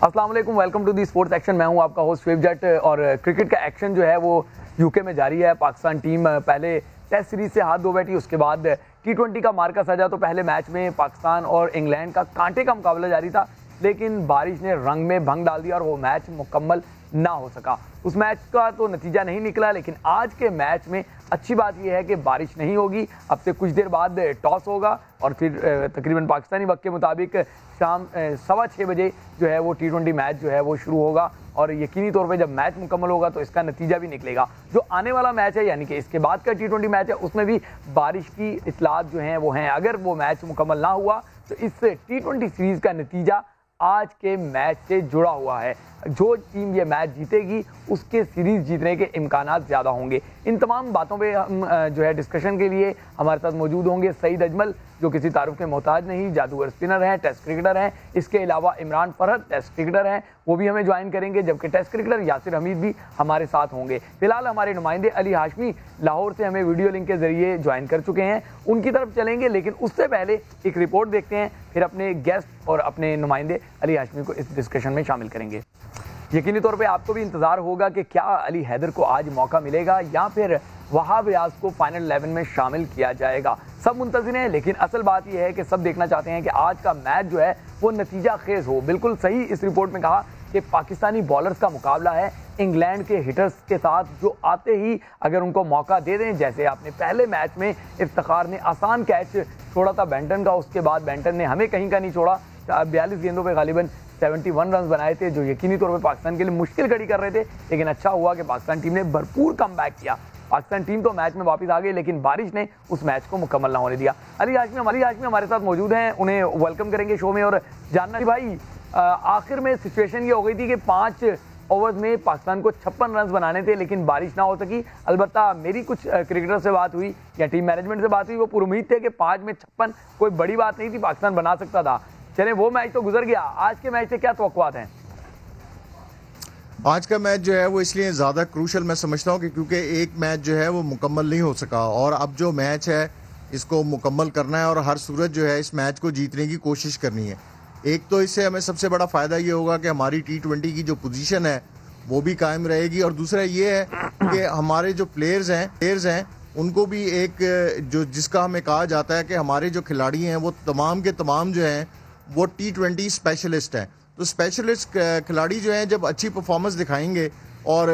अस्सलाम वालेकुम, welcome to the sports action. मैं हूं आपका होस्ट शुएब जट। और क्रिकेट का एक्शन जो है वो यूके में जारी है। पाकिस्तान टीम पहले टेस्ट सीरीज से हाथ धो बैठी, उसके बाद T20 का मार्का सजा। तो पहले मैच में पाकिस्तान और इंग्लैंड का कांटे का मुकाबला जारी था, लेकिन बारिश ने रंग में भंग डाल दिया और वो मैच मुकम्मल ना हो सका। उस मैच का तो नतीजा नहीं निकला, लेकिन आज के मैच में अच्छी बात यह है कि बारिश नहीं होगी। अब से कुछ देर बाद टॉस होगा और फिर तकरीबन पाकिस्तानी वक्त के मुताबिक शाम 6:15 बजे जो है वो T20 मैच जो है वो शुरू होगा। और यकीनी तौर पे जब मैच मुकम्मल होगा तो इसका नतीजा भी निकलेगा। जो आने वाला मैच है, यानी कि इसके बाद का T20 मैच है, उसमें भी बारिश की इतलात जो हैं वो हैं। अगर वो मैच मुकम्मल ना हुआ तो इस T20 सीरीज़ का नतीजा आज के मैच से जुड़ा हुआ है। जो टीम ये मैच जीतेगी उसके सीरीज जीतने के इम्कानात ज़्यादा होंगे। इन तमाम बातों पे हम जो है डिस्कशन के लिए हमारे साथ मौजूद होंगे सईद अजमल, जो किसी तारुफ के मोहताज नहीं, जादूगर स्पिनर हैं, टेस्ट क्रिकेटर हैं। इसके अलावा इमरान फरहत टेस्ट क्रिकेटर हैं, वो भी हमें ज्वाइन करेंगे, जबकि टेस्ट क्रिकेटर यासिर हमीद भी हमारे साथ होंगे। फिलहाल हमारे नुमाइंदे अली हाशमी लाहौर से हमें वीडियो लिंक के जरिए ज्वाइन कर चुके हैं, उनकी तरफ चलेंगे। लेकिन उससे पहले एक रिपोर्ट देखते हैं, फिर अपने गेस्ट और अपने नुमाइंदे अली हाशमी को इस डिस्कशन में शामिल करेंगे। यकीनी तौर पे आपको भी इंतजार होगा कि क्या अली हैदर को आज मौका मिलेगा या फिर वहाब रियाज को फाइनल 11 में शामिल किया जाएगा। सब मुंतज़िर हैं, लेकिन असल बात यह है कि सब देखना चाहते हैं कि आज का मैच जो है वो नतीजा खेज हो। बिल्कुल सही इस रिपोर्ट में कहा कि पाकिस्तानी बॉलर्स का मुकाबला है इंग्लैंड के हिटर्स के साथ, जो आते ही अगर उनको मौका दे दें। जैसे आपने पहले मैच में इफ्तिखार ने आसान कैच छोड़ा था बेंटन का, उसके बाद बेंटन ने हमें कहीं का नहीं छोड़ा। 42 गेंदों पर गालिबन 71 रन बनाए थे, जो यकीनी तौर पे पाकिस्तान के लिए मुश्किल खड़ी कर रहे थे। लेकिन अच्छा हुआ कि पाकिस्तान टीम ने भरपूर कमबैक किया। पाकिस्तान टीम तो मैच में वापस आ गई, लेकिन बारिश ने उस मैच को मुकम्मल ना होने दिया। अली हाशमी हमारे साथ मौजूद हैं, उन्हें वेलकम करेंगे शो में। और जानना कि भाई आखिर में सिचुएशन ये हो गई थी कि 5 ओवर्स में पाकिस्तान को 56 रन बनाने थे, लेकिन बारिश ना हो सकी। अलबत्ता मेरी कुछ क्रिकेटर से बात हुई या टीम मैनेजमेंट से बात हुई, वो पूरी उम्मीद थे कि 5 में 56 कोई बड़ी बात नहीं थी, पाकिस्तान बना सकता था। चले, वो मैच तो गुजर गया। आज के मैच से क्या तवक्कुआत हैं? आज का मैच जो है वो इसलिए ज़्यादा क्रूशल मैं समझता हूँ कि क्योंकि एक मैच जो है वो मुकम्मल नहीं हो सका, और अब जो मैच है इसको मुकम्मल करना है और हर सूरत जो है इस मैच को जीतने की कोशिश करनी है। एक तो इससे हमें सबसे बड़ा फ़ायदा ये होगा कि हमारी T20 की जो पोजीशन है वो भी कायम रहेगी, और दूसरा ये है कि हमारे जो प्लेयर्स हैं उनको भी एक जो जिसका हमें कहा जाता है कि हमारे जो खिलाड़ी हैं वो तमाम के तमाम जो हैं वो T20 स्पेशलिस्ट हैं। तो स्पेशलिस्ट खिलाड़ी जो हैं जब अच्छी परफॉर्मेंस दिखाएंगे, और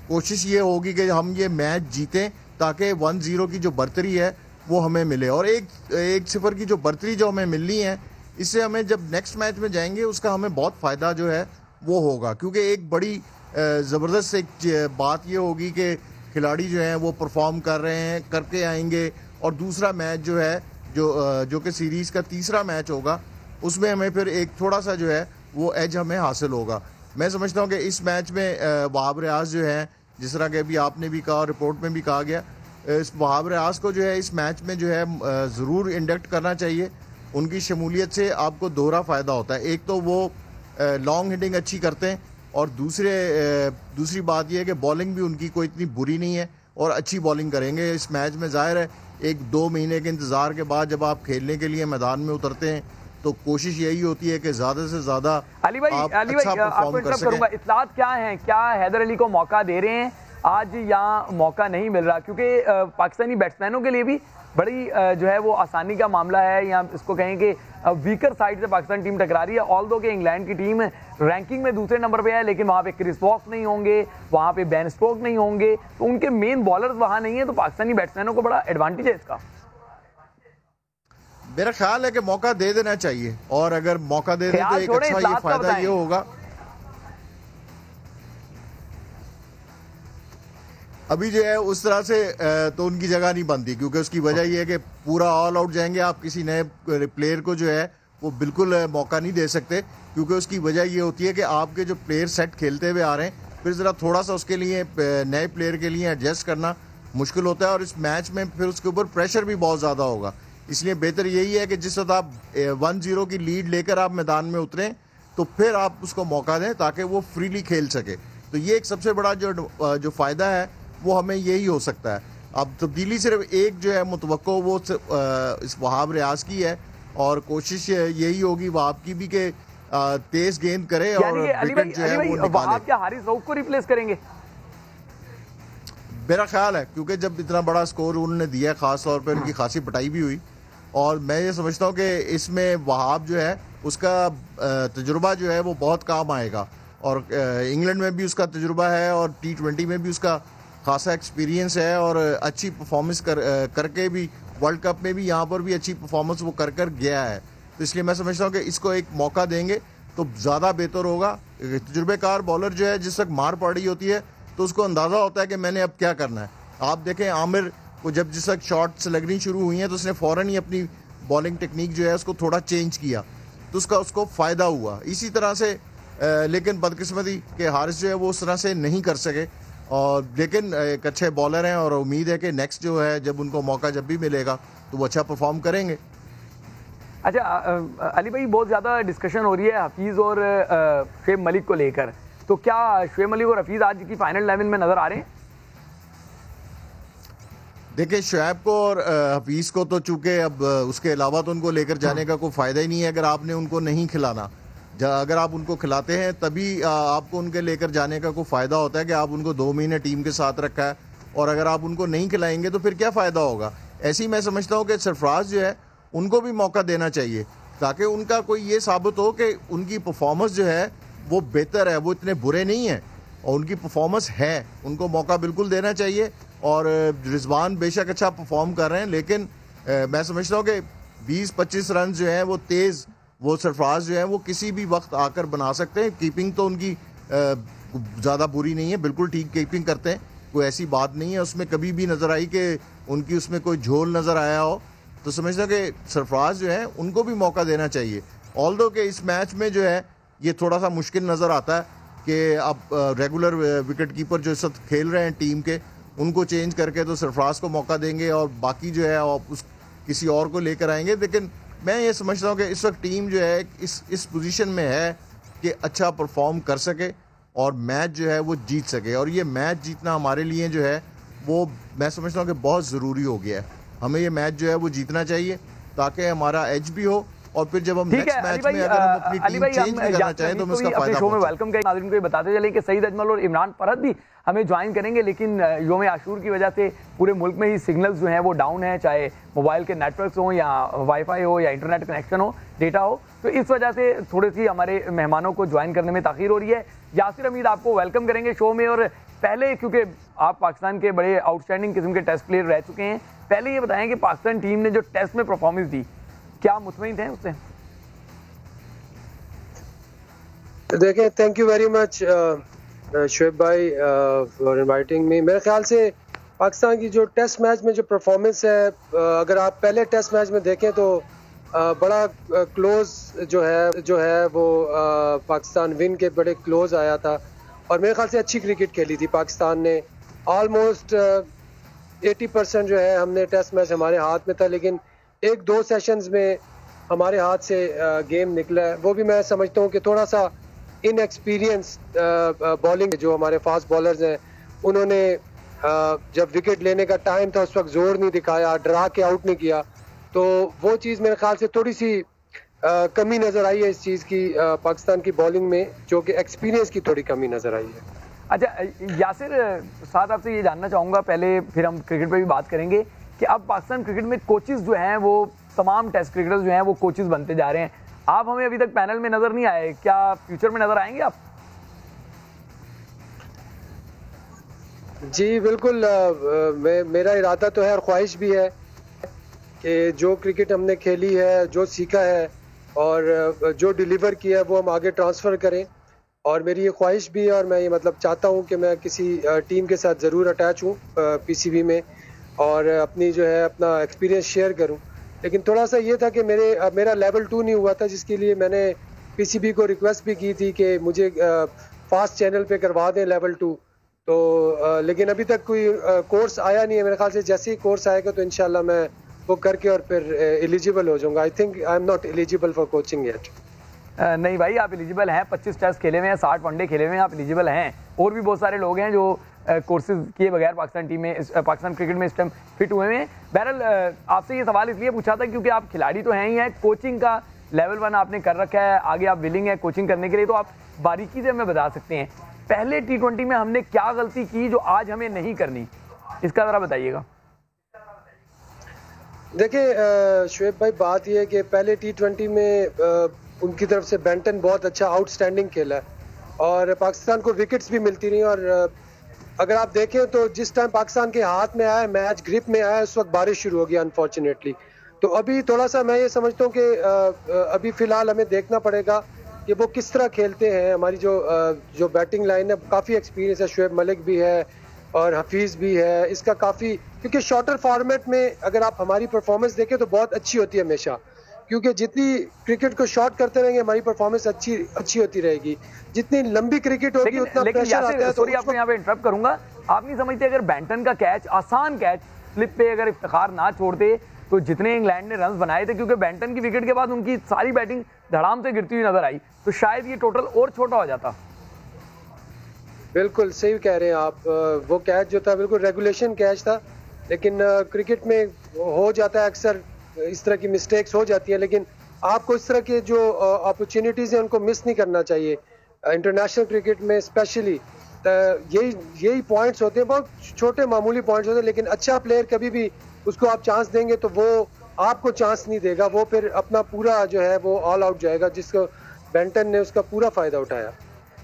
कोशिश ये होगी कि हम ये मैच जीतें ताकि 1-0 की जो बर्तरी है वो हमें मिले, और 1-0 की जो बर्तरी जो हमें मिलनी है, इससे हमें जब नेक्स्ट मैच में जाएंगे उसका हमें बहुत फ़ायदा जो है वो होगा। क्योंकि एक बड़ी ज़बरदस्त एक बात ये होगी कि खिलाड़ी जो हैं वो परफॉर्म कर रहे हैं, करके आएंगे, और दूसरा मैच जो है जो कि सीरीज़ का तीसरा मैच होगा, उसमें हमें फिर एक थोड़ा सा जो है वो एज हमें हासिल होगा। मैं समझता हूँ कि इस मैच में वहाब रियाज जो है, जिस तरह के अभी आपने भी कहा, रिपोर्ट में भी कहा गया, इस वहाब रियाज को जो है इस मैच में जो है ज़रूर इंडक्ट करना चाहिए। उनकी शमूलियत से आपको दोहरा फ़ायदा होता है। एक तो वो लॉन्ग हिटिंग अच्छी करते हैं, और दूसरी बात यह है कि बॉलिंग भी उनकी कोई इतनी बुरी नहीं है और अच्छी बॉलिंग करेंगे इस मैच में। ज़ाहिर है 1-2 महीने के इंतज़ार के बाद जब आप खेलने के लिए मैदान में उतरते हैं तो कोशिश यही होती है कि ज़्यादा से ज़्यादा अली भाई आपको इंटरप्ट करूंगा, इत्तलात क्या हैं? क्या हैदर अली को मौका दे रहे हैं आज या मौका नहीं मिल रहा? क्योंकि पाकिस्तानी बैट्समैनों के लिए भी बड़ी जो है वो आसानी का मामला है, या इसको कहें कि वीकर साइड से पाकिस्तान टीम टकरा रही है। ऑल्दो कि इंग्लैंड की टीम रैंकिंग में दूसरे नंबर पे है, लेकिन वहाँ पे क्रिस वॉक्स नहीं होंगे, वहाँ पे बेन स्टोक्स नहीं होंगे, तो उनके मेन बॉलर्स वहाँ नहीं है, तो पाकिस्तानी बैट्समैनों को बड़ा एडवांटेज है इसका। मेरा ख्याल है कि मौका दे देना चाहिए, और अगर मौका दे दें तो एक अच्छा ये फायदा ये होगा। अभी जो है उस तरह से तो उनकी जगह नहीं बनती, क्योंकि उसकी वजह यह है कि पूरा ऑल आउट जाएंगे, आप किसी नए प्लेयर को जो है वो बिल्कुल मौका नहीं दे सकते, क्योंकि उसकी वजह ये होती है कि आपके जो प्लेयर सेट खेलते हुए आ रहे हैं, फिर ज़रा थोड़ा सा उसके लिए नए प्लेयर के लिए एडजस्ट करना मुश्किल होता है, और इस मैच में फिर उसके ऊपर प्रेशर भी बहुत ज़्यादा होगा। इसलिए बेहतर यही है कि जिस वक्त आप 1-0 की लीड लेकर आप मैदान में उतरें तो फिर आप उसको मौका दें ताकि वो फ्रीली खेल सके। तो ये एक सबसे बड़ा जो फ़ायदा है वो हमें यही हो सकता है। अब तब्दीली सिर्फ एक जो है मुतवक्को वो इस वहाब रियाज की है, और कोशिश यही होगी वहाब की भी कि तेज गेंद करे और विकेट जो है वो निकाले। वहाब क्या हारिस रऊफ को रिप्लेस करेंगे? मेरा ख्याल है, क्योंकि जब इतना बड़ा स्कोर उन्होंने दिया, खास तौर पे उनकी खासी पिटाई भी हुई, और मैं ये समझता हूँ कि इसमें वहाब जो है उसका तजुर्बा जो है वो बहुत काम आएगा, और इंग्लैंड में भी उसका तजुर्बा है और T20 में भी उसका खासा एक्सपीरियंस है, और अच्छी परफॉर्मेंस करके भी वर्ल्ड कप में भी यहाँ पर भी अच्छी परफॉर्मेंस वो कर गया है। तो इसलिए मैं समझता हूँ कि इसको एक मौका देंगे तो ज़्यादा बेहतर होगा। तजुर्बेकार बॉलर जो है, जिस तक मार पड़ रही होती है तो उसको अंदाज़ा होता है कि मैंने अब क्या करना है। आप देखें आमिर को जब जिस वक्त शॉट्स लगनी शुरू हुई हैं तो उसने फ़ौरन ही अपनी बॉलिंग टेक्निक जो है उसको थोड़ा चेंज किया, तो उसको फ़ायदा हुआ। इसी तरह से लेकिन बदकिस्मती के हारिस जो है वो उस तरह से नहीं कर सके, और लेकिन एक अच्छे बॉलर हैं और उम्मीद है कि नेक्स्ट जो है जब उनको मौका जब भी मिलेगा तो वो अच्छा परफॉर्म करेंगे। अच्छा अली भाई, बहुत ज़्यादा डिस्कशन हो रही है हफीज़ और शुएब मलिक को लेकर, तो क्या शुएब मलिक और हफीज़ आज की फाइनल 11 में नज़र आ रहे हैं? देखिए, शुएब को और हफीज़ को तो चूंकि अब उसके अलावा तो उनको लेकर जाने का कोई फ़ायदा ही नहीं है। अगर आपने उनको नहीं खिलाना, अगर आप उनको खिलाते हैं तभी आपको उनके लेकर जाने का कोई फ़ायदा होता है कि आप उनको 2 महीने टीम के साथ रखा है, और अगर आप उनको नहीं खिलाएंगे तो फिर क्या फ़ायदा होगा। ऐसे ही मैं समझता हूँ कि सरफराज जो है उनको भी मौका देना चाहिए, ताकि उनका कोई ये साबित हो कि उनकी परफॉर्मेंस जो है वो बेहतर है, वो इतने बुरे नहीं हैं और उनकी परफॉर्मेंस है। उनको मौका बिल्कुल देना चाहिए। और रिजवान बेशक अच्छा परफॉर्म कर रहे हैं, लेकिन मैं समझता हूँ कि 20-25 रन जो हैं वो तेज़ वो सरफराज जो है वो किसी भी वक्त आकर बना सकते हैं। कीपिंग तो उनकी ज़्यादा बुरी नहीं है, बिल्कुल ठीक कीपिंग करते हैं, कोई ऐसी बात नहीं है उसमें कभी भी नज़र आई कि उनकी उसमें कोई झोल नज़र आया हो। तो समझता हूँ कि सरफराज जो है उनको भी मौका देना चाहिए। ऑल्दो कि इस मैच में जो है ये थोड़ा सा मुश्किल नज़र आता है कि अब रेगुलर विकेट कीपर जो इस वक्त खेल रहे हैं टीम के, उनको चेंज करके तो सरफराज को मौका देंगे और बाकी जो है उस किसी और को लेकर आएंगे। लेकिन मैं ये समझता हूँ कि इस वक्त टीम जो है इस पोजीशन में है कि अच्छा परफॉर्म कर सके और मैच जो है वो जीत सके, और ये मैच जीतना हमारे लिए जो है वो मैं समझता हूँ कि बहुत ज़रूरी हो गया है। हमें ये मैच जो है वो जीतना चाहिए ताकि हमारा एज भी हो, और फिर जब हम नेक्स्ट मैच में अगर हम अपनी टीम चेंज भी करना चाहें तो हम उसका फायदा शो में वेलकम करें। नाज़रीन को ये बताते चले कि सईद अजमल और इमरान फरहत भी हमें ज्वाइन करेंगे, लेकिन योम आशूर की वजह से पूरे मुल्क में ही सिग्नल्स जो हैं वो डाउन है, चाहे मोबाइल के नेटवर्क्स हो या वाईफाई हो या इंटरनेट कनेक्शन हो, डेटा हो, तो इस वजह से थोड़ी सी हमारे मेहमानों को ज्वाइन करने में ताख़ीर हो रही है। यासिर हमीद आपको वेलकम करेंगे शो में। और पहले, क्योंकि आप पाकिस्तान के बड़े आउटस्टैंडिंग किस्म के टेस्ट प्लेयर रह चुके हैं, पहले ये बताएं कि पाकिस्तान टीम ने जो टेस्ट में परफॉर्मेंस दी, क्या मुतमईन थे उससे? देखिए, thank you very much Shoaib भाई फॉर इनवाइटिंग मी। मेरे ख्याल से पाकिस्तान की जो टेस्ट मैच में जो परफॉर्मेंस है, अगर आप पहले टेस्ट मैच में देखें तो बड़ा क्लोज जो है वो पाकिस्तान विन के बड़े क्लोज आया था, और मेरे ख्याल से अच्छी क्रिकेट खेली थी पाकिस्तान ने। ऑलमोस्ट 80% जो है हमने टेस्ट मैच हमारे हाथ में था, लेकिन 1-2 सेशंस में हमारे हाथ से गेम निकला है। वो भी मैं समझता हूँ कि थोड़ा सा इनएक्सपीरियंस बॉलिंग जो हमारे फास्ट बॉलर्स हैं, उन्होंने जब विकेट लेने का टाइम था उस वक्त जोर नहीं दिखाया, डरा के आउट नहीं किया, तो वो चीज़ मेरे ख्याल से थोड़ी सी कमी नज़र आई है इस चीज़ की पाकिस्तान की बॉलिंग में, जो कि एक्सपीरियंस की थोड़ी कमी नज़र आई है। अच्छा यासिर, साथ आपसे ये जानना चाहूँगा, पहले फिर हम क्रिकेट पे भी बात करेंगे, कि अब पाकिस्तान क्रिकेट में कोचेज़ जो हैं वो तमाम टेस्ट क्रिकेटर्स जो हैं वो कोचेज़ बनते जा रहे हैं। आप हमें अभी तक पैनल में नज़र नहीं आए, क्या फ्यूचर में नज़र आएंगे आप? जी बिल्कुल, मेरा इरादा तो है और ख्वाहिश भी है कि जो क्रिकेट हमने खेली है, जो सीखा है और जो डिलीवर किया है वो हम आगे ट्रांसफ़र करें, और मेरी ये ख्वाहिश भी है, और मैं ये मतलब चाहता हूँ कि मैं किसी टीम के साथ ज़रूर अटैच हूँ पीसीबी में, और अपनी जो है अपना एक्सपीरियंस शेयर करूँ। लेकिन थोड़ा सा ये था कि मेरा लेवल 2 नहीं हुआ था, जिसके लिए मैंने पीसीबी को रिक्वेस्ट भी की थी कि मुझे फास्ट चैनल पे करवा दें लेवल 2, तो लेकिन अभी तक कोई कोर्स आया नहीं है। मेरे ख्याल से जैसे ही कोर्स आएगा तो इंशाल्लाह मैं वो करके और फिर एलिजिबल हो जाऊंगा। I think I am not eligible for coaching yet. नहीं भाई, आप एलिजिबल हैं, 25 टेस्ट खेले हुए हैं, 60 वनडे खेले हुए हैं, आप एलिजिबल हैं। और भी बहुत सारे लोग हैं जो कोर्सेज किए बगैर पाकिस्तान क्रिकेट में इस टाइम फिट हुए हैं। बहरहाल आपसे ये सवाल इसलिए पूछा था क्योंकि आप खिलाड़ी तो हैं ही हैं, कोचिंग का लेवल 1 आपने कर रखा है, आगे आप विलिंग है कोचिंग करने के लिए, तो आप बारीकी से हमें बता सकते हैं पहले T20 में हमने क्या गलती की जो आज हमें नहीं करनी, इसका ज़रा बताइएगा। देखिए शुएब भाई, बात यह है कि पहले T20 में उनकी तरफ से बेंटन बहुत अच्छा आउटस्टैंडिंग खेला है और पाकिस्तान को विकेट्स भी मिलती रही। और अगर आप देखें तो जिस टाइम पाकिस्तान के हाथ में आया, मैच ग्रिप में आया, उस वक्त बारिश शुरू हो गई अनफॉर्चुनेटली। तो अभी थोड़ा सा मैं ये समझता हूँ कि अभी फिलहाल हमें देखना पड़ेगा कि वो किस तरह खेलते हैं। हमारी जो बैटिंग लाइन है, काफ़ी एक्सपीरियंस है, शुएब मलिक भी है और हफीज़ भी है, इसका काफ़ी, क्योंकि शॉर्टर फॉर्मेट में अगर आप हमारी परफॉर्मेंस देखें तो बहुत अच्छी होती है हमेशा, क्योंकि जितनी क्रिकेट को शॉर्ट करते रहेंगे हमारी परफॉर्मेंस अच्छी होती रहेगी। जितनी लंबी क्रिकेट होगी उतना प्रेशर आता है। सॉरी आपको यहाँ पे इंटरप्ट करूंगा, आप नहीं समझते अगर बेंटन का कैच, आसान कैच स्लिप पे अगर इफ्तिखार ना छोड़ते तो जितने इंग्लैंड ने रन बनाए थे, क्योंकि बेंटन की विकेट के बाद उनकी सारी बैटिंग धड़ाम से गिरती हुई नजर आई, तो शायद ये टोटल और छोटा हो जाता। बिल्कुल सही कह रहे हैं आप, वो कैच जो था बिल्कुल रेगुलेशन कैच था, लेकिन क्रिकेट में हो जाता है अक्सर, इस तरह की मिस्टेक्स हो जाती है, लेकिन आपको इस तरह के जो अपॉर्चुनिटीज हैं उनको मिस नहीं करना चाहिए इंटरनेशनल क्रिकेट में स्पेशली। यही पॉइंट्स होते हैं, बहुत छोटे मामूली पॉइंट्स होते हैं, लेकिन अच्छा प्लेयर कभी भी उसको आप चांस देंगे तो वो आपको चांस नहीं देगा, वो फिर अपना पूरा जो है वो ऑल आउट जाएगा, जिसको बेंटन ने उसका पूरा फायदा उठाया।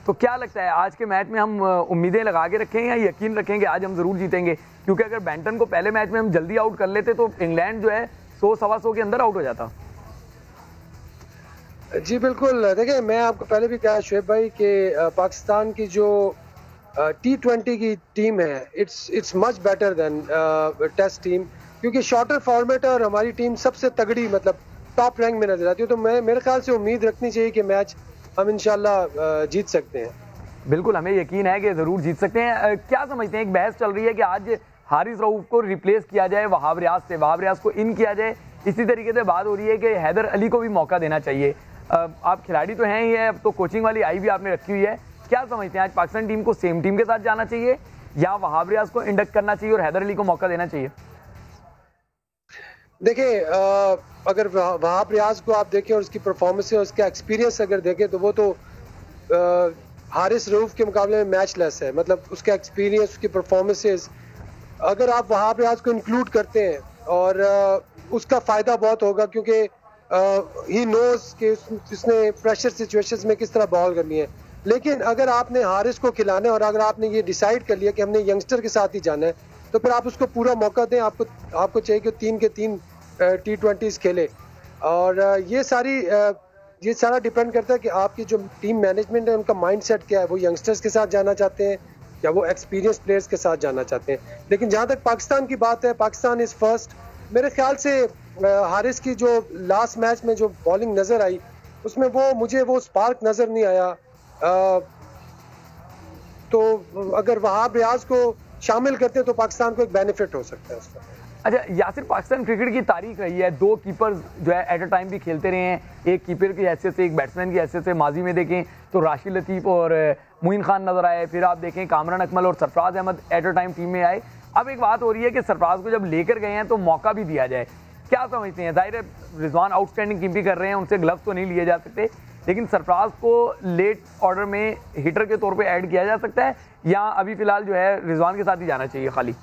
तो क्या लगता है आज के मैच में हम उम्मीदें लगा के रखें या यकीन रखें कि आज हम जरूर जीतेंगे? क्योंकि अगर बेंटन को पहले मैच में हम जल्दी आउट कर लेते तो इंग्लैंड जो है 100-125 के अंदर आउट हो जाता। जी बिल्कुल, देखिए मैं आपको पहले भी कहा शुएब भाई कि पाकिस्तान की जो T20 की टीम है, it's much better than test team, क्योंकि शॉर्टर फॉर्मेट है और हमारी टीम सबसे तगड़ी, मतलब टॉप रैंक में नजर आती है। तो मेरे ख्याल से उम्मीद रखनी चाहिए कि मैच हम इंशाल्लाह जीत सकते हैं। बिल्कुल, हमें यकीन है कि जरूर जीत सकते हैं। क्या समझते हैं, एक बहस चल रही है कि आज हारिस रऊफ को रिप्लेस किया जाए वहाब रियाज से, वहाब रियाज को इन किया जाए। इसी तरीके से बात हो रही है कि हैदर अली को भी मौका देना चाहिए। आप खिलाड़ी तो हैं ही है, अब तो कोचिंग वाली आई भी आपने रखी हुई है। क्या समझते हैं आज पाकिस्तान टीम को सेम टीम के साथ जाना चाहिए या वहाब रियाज को इंडक्ट करना चाहिए और हैदर अली को मौका देना चाहिए? देखिए अगर वहाब रियाज को आप देखें और उसकी परफॉर्मेंस और उसका एक्सपीरियंस अगर देखें तो वो तो हारिस रऊफ के मुकाबले में मैच लेस है, मतलब उसका एक्सपीरियंस, उसकी परफॉर्मेंसेस, अगर आप वहाब रियाज को इंक्लूड करते हैं और उसका फ़ायदा बहुत होगा, क्योंकि ही नोज कि उसने प्रेशर सिचुएशंस में किस तरह बॉल करनी है। लेकिन अगर आपने हारिस को खिलाना है और अगर आपने ये डिसाइड कर लिया कि हमने यंगस्टर के साथ ही जाना है, तो फिर आप उसको पूरा मौका दें। आपको चाहिए कि 3 के 3 T20s खेले। और ये सारा डिपेंड करता है कि आपकी जो टीम मैनेजमेंट है उनका माइंडसेट क्या है, वो यंगस्टर्स के साथ जाना चाहते हैं या वो एक्सपीरियंस प्लेयर्स के साथ जाना चाहते हैं। लेकिन जहाँ तक पाकिस्तान की बात है, पाकिस्तान इज़ फर्स्ट। मेरे ख्याल से हारिस की जो लास्ट मैच में जो बॉलिंग नज़र आई उसमें मुझे वो स्पार्क नज़र नहीं आया। तो अगर वहाब रियाज को शामिल करते तो पाकिस्तान को एक बेनिफिट हो सकता है उसका। अच्छा यासिर, पाकिस्तान क्रिकेट की तारीख रही है, 2 कीपर्स जो है एट अ टाइम भी खेलते रहे हैं, एक कीपर की हैसियत से, एक बैट्समैन की हैसियत से। माजी में देखें तो राशिद लतीफ़ और मोइन खान नजर आए, फिर आप देखें कामरान अकमल और Sarfaraz Ahmed at a time team में आए। अब एक बात हो रही है कि सरफराज को जब लेकर गए हैं तो मौका भी दिया जाए। क्या समझते हैं? जाहिर है रिजवान आउटस्टैंडिंग कीपिंग कर रहे हैं, उनसे ग्लव्स तो नहीं लिए जा सकते, लेकिन सरफराज को लेट ऑर्डर में हिटर के तौर पे ऐड किया जा सकता है या अभी फिलहाल जो है रिजवान के साथ ही जाना चाहिए खाली?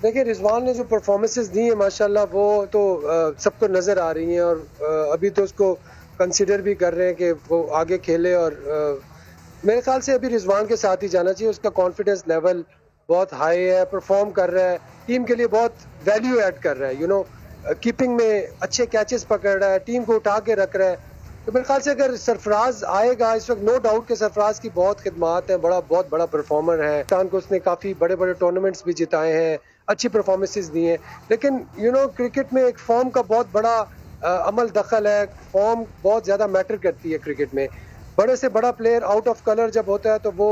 देखिए रिजवान ने जो परफॉर्मेंसेस दी हैं माशाल्लाह वो तो सबको नज़र आ रही हैं और अभी तो उसको कंसिडर भी कर रहे हैं कि वो आगे खेले। और मेरे ख्याल से अभी रिजवान के साथ ही जाना चाहिए। उसका कॉन्फिडेंस लेवल बहुत हाई है, परफॉर्म कर रहा है, टीम के लिए बहुत वैल्यू ऐड कर रहा है, कीपिंग में अच्छे कैचेस पकड़ रहा है, टीम को उठा के रख रहा है। तो मेरे ख्याल से अगर सरफराज आएगा, इस वक्त नो डाउट के सरफराज की बहुत खिदमात है, बहुत बड़ा परफॉर्मर है। पाकिस्तान को उसने काफ़ी बड़े बड़े टूर्नामेंट्स भी जिताए हैं, अच्छी परफॉर्मेंसेस दी हैं। लेकिन क्रिकेट में एक फॉर्म का बहुत बड़ा अमल दखल है, फॉर्म बहुत ज़्यादा मैटर करती है क्रिकेट में। बड़े से बड़ा प्लेयर आउट ऑफ कलर जब होता है तो वो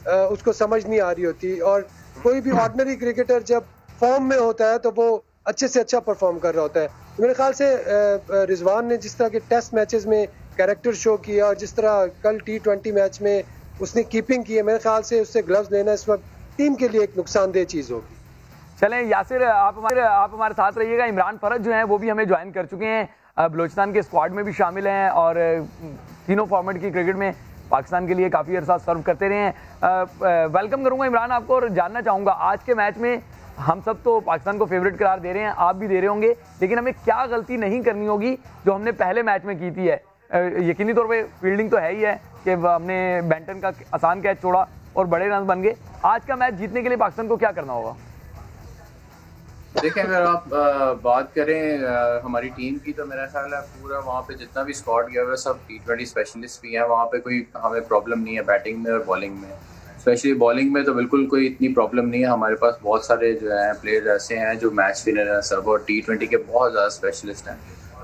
उसको समझ नहीं आ रही होती, और कोई भी ऑर्डिनरी क्रिकेटर जब फॉर्म में होता है तो वो अच्छे से अच्छा परफॉर्म कर रहा होता है। तो मेरे ख्याल से रिजवान ने जिस तरह के टेस्ट मैचेस में कैरेक्टर शो किया और जिस तरह कल T20 मैच में उसने कीपिंग की है, मेरे ख्याल से उससे ग्लव्स लेना इस वक्त टीम के लिए एक नुकसानदेह चीज़ होगी। चलें यासिर, आप हमारे साथ रहिएगा। इमरान फरज जो हैं वो भी हमें ज्वाइन कर चुके हैं। बलूचिस्तान के स्क्वाड में भी शामिल हैं और तीनों फॉर्मेट की क्रिकेट में पाकिस्तान के लिए काफ़ी अरसा सर्व करते रहे हैं। वेलकम करूंगा इमरान आपको और जानना चाहूँगा आज के मैच में हम सब तो पाकिस्तान को फेवरेट करार दे रहे हैं, आप भी दे रहे होंगे, लेकिन हमें क्या गलती नहीं करनी होगी जो हमने पहले मैच में की थी है? यकीनी तौर पे फील्डिंग तो है ही है कि हमने बेंटन का आसान कैच छोड़ा और बड़े रन बन गए। आज का मैच जीतने के लिए पाकिस्तान को क्या करना होगा? देखिए, अगर आप बात करें हमारी टीम की, तो मेरा ख्याल है पूरा वहाँ पे जितना भी स्क्वाड गया हुआ है सब T20 स्पेशलिस्ट भी हैं। वहाँ पे कोई हमें प्रॉब्लम नहीं है बैटिंग में और बॉलिंग में। स्पेशली बॉलिंग में तो बिल्कुल कोई इतनी प्रॉब्लम नहीं है। हमारे पास बहुत सारे जो है प्लेयर्स ऐसे हैं जो मैच विनर हैं सब, और T20 के बहुत ज़्यादा स्पेशलिस्ट हैं।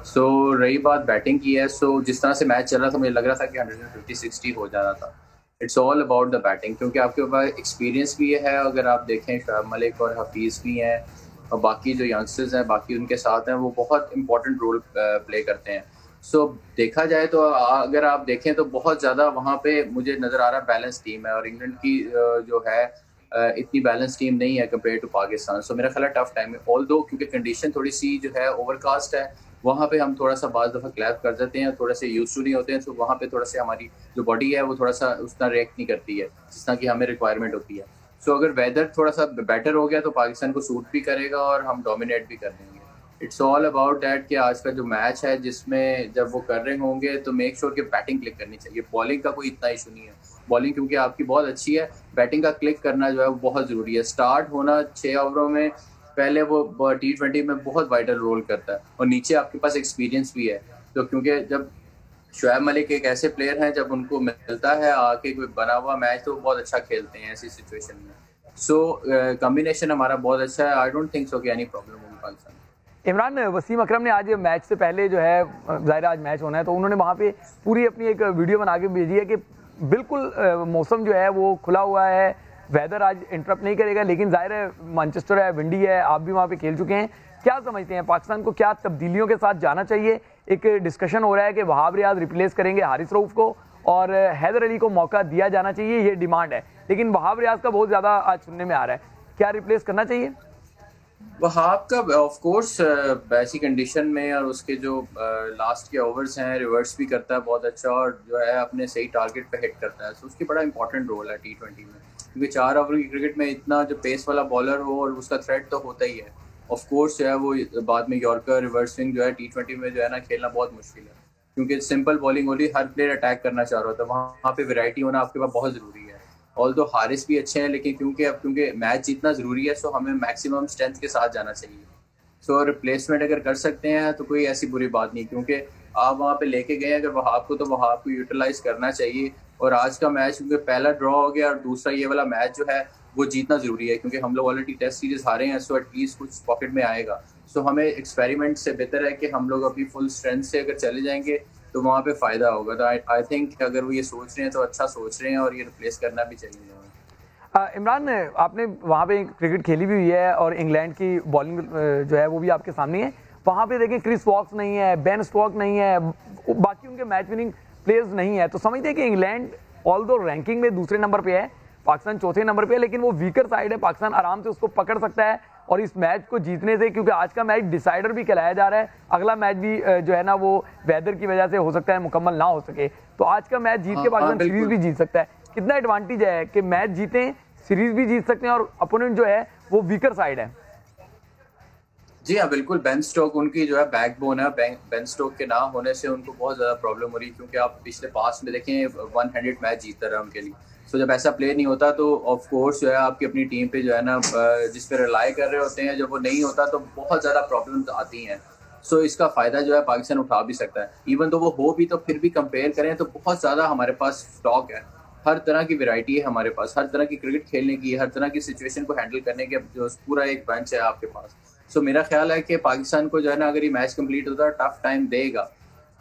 सो रही बात बैटिंग की है, सो जिस तरह से मैच चल रहा था मुझे लग रहा था कि 150-60 हो जाना था। It's all about the batting, क्योंकि आपके पास एक्सपीरियंस भी है। अगर आप देखें शोएब मलिक और हफीज़ भी हैं और बाकी जो यंगस्टर्स हैं बाकी उनके साथ हैं, वो बहुत इंपॉर्टेंट रोल प्ले करते हैं। सो देखा जाए तो अगर आप देखें तो बहुत ज़्यादा वहाँ पे मुझे नज़र आ रहा है बैलेंस टीम है, और इंग्लैंड की जो है इतनी बैलेंस टीम नहीं है कंपेयर टू पाकिस्तान। सो मेरा ख्याल है टफ टाइम है, ऑल दो क्योंकि कंडीशन थोड़ी सी जो है ओवरकास्ट है, वहाँ पे हम थोड़ा सा बाज़ दफ़ा क्लैप कर देते हैं, थोड़े से यूज टू नहीं होते हैं। तो वहाँ पे थोड़ा सा हमारी जो बॉडी है वो थोड़ा सा उतना रिएक्ट नहीं करती है जिस तरह की हमें रिक्वायरमेंट होती है। सो अगर वेदर थोड़ा सा बेटर हो गया तो पाकिस्तान को सूट भी करेगा और हम डोमिनेट भी कर देंगे। इट्स ऑल अबाउट दैट कि आज का जो मैच है जिसमें जब वो कर रहे होंगे तो मेक श्योर कि बैटिंग क्लिक करनी चाहिए। बॉलिंग का कोई इतना इशू नहीं है, बॉलिंग क्योंकि आपकी बहुत अच्छी है, बैटिंग का क्लिक करना जो है वो बहुत ज़रूरी है। स्टार्ट होना 6 ओवरों में पहले वो T20 में बहुत वाइटल रोल करता है, और नीचे आपके पास एक्सपीरियंस भी है। तो क्योंकि जब शोएब मलिक एक ऐसे प्लेयर हैं जब उनको मिलता है आके कोई बना हुआ मैच तो वो बहुत अच्छा खेलते हैं ऐसी सिचुएशन में। सो कॉम्बिनेशन हमारा बहुत अच्छा है। आई डोंट थिंक सो कि एनी प्रॉब्लम होगी पाकिस्तान। इमरान, वसीम अकरम ने आज मैच से पहले जो है ज़ाहिर आज मैच होना है तो उन्होंने वहाँ पे पूरी अपनी एक वीडियो बना के भेजी है कि बिल्कुल मौसम जो है वो खुला हुआ है, वेदर आज इंटरप्ट नहीं करेगा, लेकिन जाहिर है मैनचेस्टर है, विंडी है, आप भी वहाँ पे खेल चुके हैं। क्या समझते हैं पाकिस्तान को क्या तब्दीलियों के साथ जाना चाहिए? एक डिस्कशन हो रहा है कि वहाब रियाज रिप्लेस करेंगे हारिस रऊफ को और हैदर अली को मौका दिया जाना चाहिए, ये डिमांड है, लेकिन वहाब रियाज का बहुत ज़्यादा आज सुनने में आ रहा है। क्या रिप्लेस करना चाहिए? वहाब का ऑफ कोर्स ऐसी कंडीशन में और उसके जो लास्ट के ओवर्स हैं रिवर्स भी करता है बहुत अच्छा, और जो है अपने सही टारगेट पे हिट करता है। तो उसकी बड़ा इंपॉर्टेंट रोल है T20 में, क्योंकि 4 ओवर की क्रिकेट में इतना जो पेस वाला बॉलर हो और उसका थ्रेट तो होता ही है। ऑफ कोर्स जो है वो बाद में यॉर्कर रिवर्स स्विंग जो है T20 में जो है ना खेलना बहुत मुश्किल है, क्योंकि सिंपल बॉलिंग होती है, हर प्लेयर अटैक करना चाह रहा होता है। वहाँ पे वैरायटी होना आपके पास बहुत ज़रूरी है। ऑल्दो हारिस भी अच्छे हैं, लेकिन क्योंकि मैच जीतना ज़रूरी है, सो हमें मैक्सिमम स्ट्रेंथ के साथ जाना चाहिए। सो रिप्लेसमेंट अगर कर सकते हैं तो कोई ऐसी बुरी बात नहीं, क्योंकि आप वहाँ पे लेके गए अगर वहाब को, तो वहाब को यूटिलाइज करना चाहिए। और आज का मैच क्योंकि पहला ड्रॉ हो गया और दूसरा ये वाला मैच जो है वो जीतना ज़रूरी है, क्योंकि हम लोग ऑलरेडी टेस्ट सीरीज हारे हैं। सो एटलीस्ट कुछ पॉकेट में आएगा। सो हमें एक्सपेरिमेंट से बेहतर है कि हम लोग अपनी फुल स्ट्रेंथ से अगर चले जाएंगे तो वहाँ पे फ़ायदा होगा। तो आई थिंक अगर वो ये सोच रहे हैं तो अच्छा सोच रहे हैं, और ये रिप्लेस करना भी चाहिए। इमरान, आपने वहाँ पे क्रिकेट खेली भी हुई है और इंग्लैंड की बॉलिंग जो है वो भी आपके सामने है। वहाँ पे देखें क्रिस वॉक्स नहीं है, बेन स्टोक्स नहीं है, बाकी उनके मैच विनिंग प्लेयर्स नहीं है, तो समझते हैं कि इंग्लैंड ऑल्दो रैंकिंग में दूसरे नंबर पे है, पाकिस्तान चौथे नंबर पे है, लेकिन वो वीकर साइड है, पाकिस्तान आराम से उसको पकड़ सकता है। और इस मैच को जीतने से, क्योंकि आज का मैच डिसाइडर भी कहलाया जा रहा है, अगला मैच भी जो है ना वो वेदर की वजह से हो सकता है मुकम्मल ना हो सके, तो आज का मैच जीत के पाकिस्तान सीरीज भी जीत सकता है। कितना एडवांटेज है कि मैच जीतें, सीरीज भी जीत सकते हैं, और अपोनेंट जो है वो वीकर साइड है। जी हाँ, बिल्कुल। बेन स्टोक उनकी जो है बैकबोन है। बेन स्टोक के ना होने से उनको बहुत ज़्यादा प्रॉब्लम हो रही है, क्योंकि आप पिछले पास में देखें 100 मैच जीतता रहा उनके लिए। सो जब ऐसा प्लेयर नहीं होता तो ऑफ कोर्स जो है आपकी अपनी टीम पे जो है ना जिस पे रिलाई कर रहे होते हैं, जब वो नहीं होता तो बहुत ज़्यादा प्रॉब्लम्स आती हैं। सो इसका फ़ायदा जो है पाकिस्तान उठा भी सकता है। इवन तो वो हो भी तो फिर भी कंपेयर करें तो बहुत ज़्यादा हमारे पास स्टॉक है, हर तरह की वैरायटी है हमारे पास, हर तरह की क्रिकेट खेलने की, हर तरह की सिचुएशन को हैंडल करने के जो पूरा एक बेंच है आपके पास। सो मेरा ख्याल है कि पाकिस्तान को जो है ना अगर ये मैच कंप्लीट होता है टफ टाइम देगा।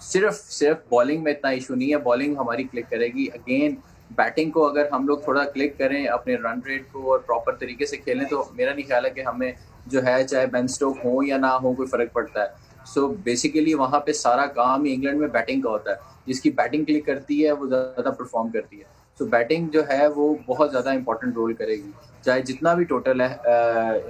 सिर्फ बॉलिंग में इतना इशू नहीं है, बॉलिंग हमारी क्लिक करेगी। अगेन बैटिंग को अगर हम लोग थोड़ा क्लिक करें, अपने रन रेट को और प्रॉपर तरीके से खेलें, तो मेरा नहीं ख्याल है कि हमें जो है चाहे बेन स्टोक हो या ना हो कोई फ़र्क पड़ता है। सो बेसिकली वहाँ पे सारा काम ही इंग्लैंड में बैटिंग का होता है, जिसकी बैटिंग क्लिक करती है वो ज़्यादा परफॉर्म करती है। सो बैटिंग जो है वो बहुत ज़्यादा इंपॉर्टेंट रोल करेगी, चाहे जितना भी टोटल है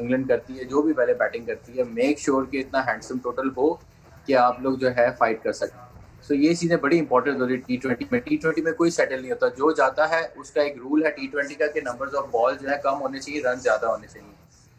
इंग्लैंड करती है, जो भी पहले बैटिंग करती है, मेक श्योर कि इतना हैंडसम टोटल हो कि आप लोग जो है फाइट कर सकें। सो ये चीज़ें बड़ी इंपॉर्टेंट हो रही है T20 में। T20 में कोई सेटल नहीं होता, जो जाता है उसका एक रूल है T20 का कि नंबर्स ऑफ बॉल जो है कम होने चाहिए, रन ज़्यादा होने चाहिए।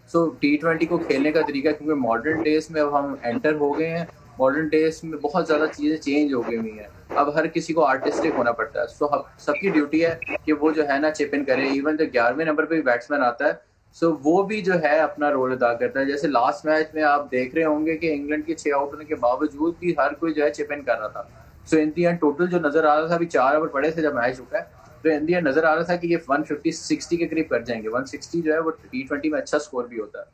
सो T20 को खेलने का तरीका, क्योंकि मॉडर्न डेज में अब हम एंटर हो गए हैं, मॉडर्न डेज में बहुत ज़्यादा चीज़ें चेंज हो गई हुई हैं, अब हर किसी को आर्टिस्टिक होना पड़ता है। सो सबकी ड्यूटी है कि वो जो है ना चिप इन करे। इवन जो 11वें नंबर पे भी बैट्समैन आता है, सो वो भी जो है अपना रोल अदा करता है। जैसे लास्ट मैच में आप देख रहे होंगे कि इंग्लैंड के 6 आउट होने के बावजूद भी हर कोई जो है चिप इन कर रहा था। सो इन दी एंड टोटल जो नजर आ रहा था, अभी 4 ओवर पड़े थे जब मैच रुका है, तो इन दी एंड नजर आ रहा था कि ये 150-60 के करीब कर जाएंगे। 160 जो है वो T20 में अच्छा स्कोर भी होता है।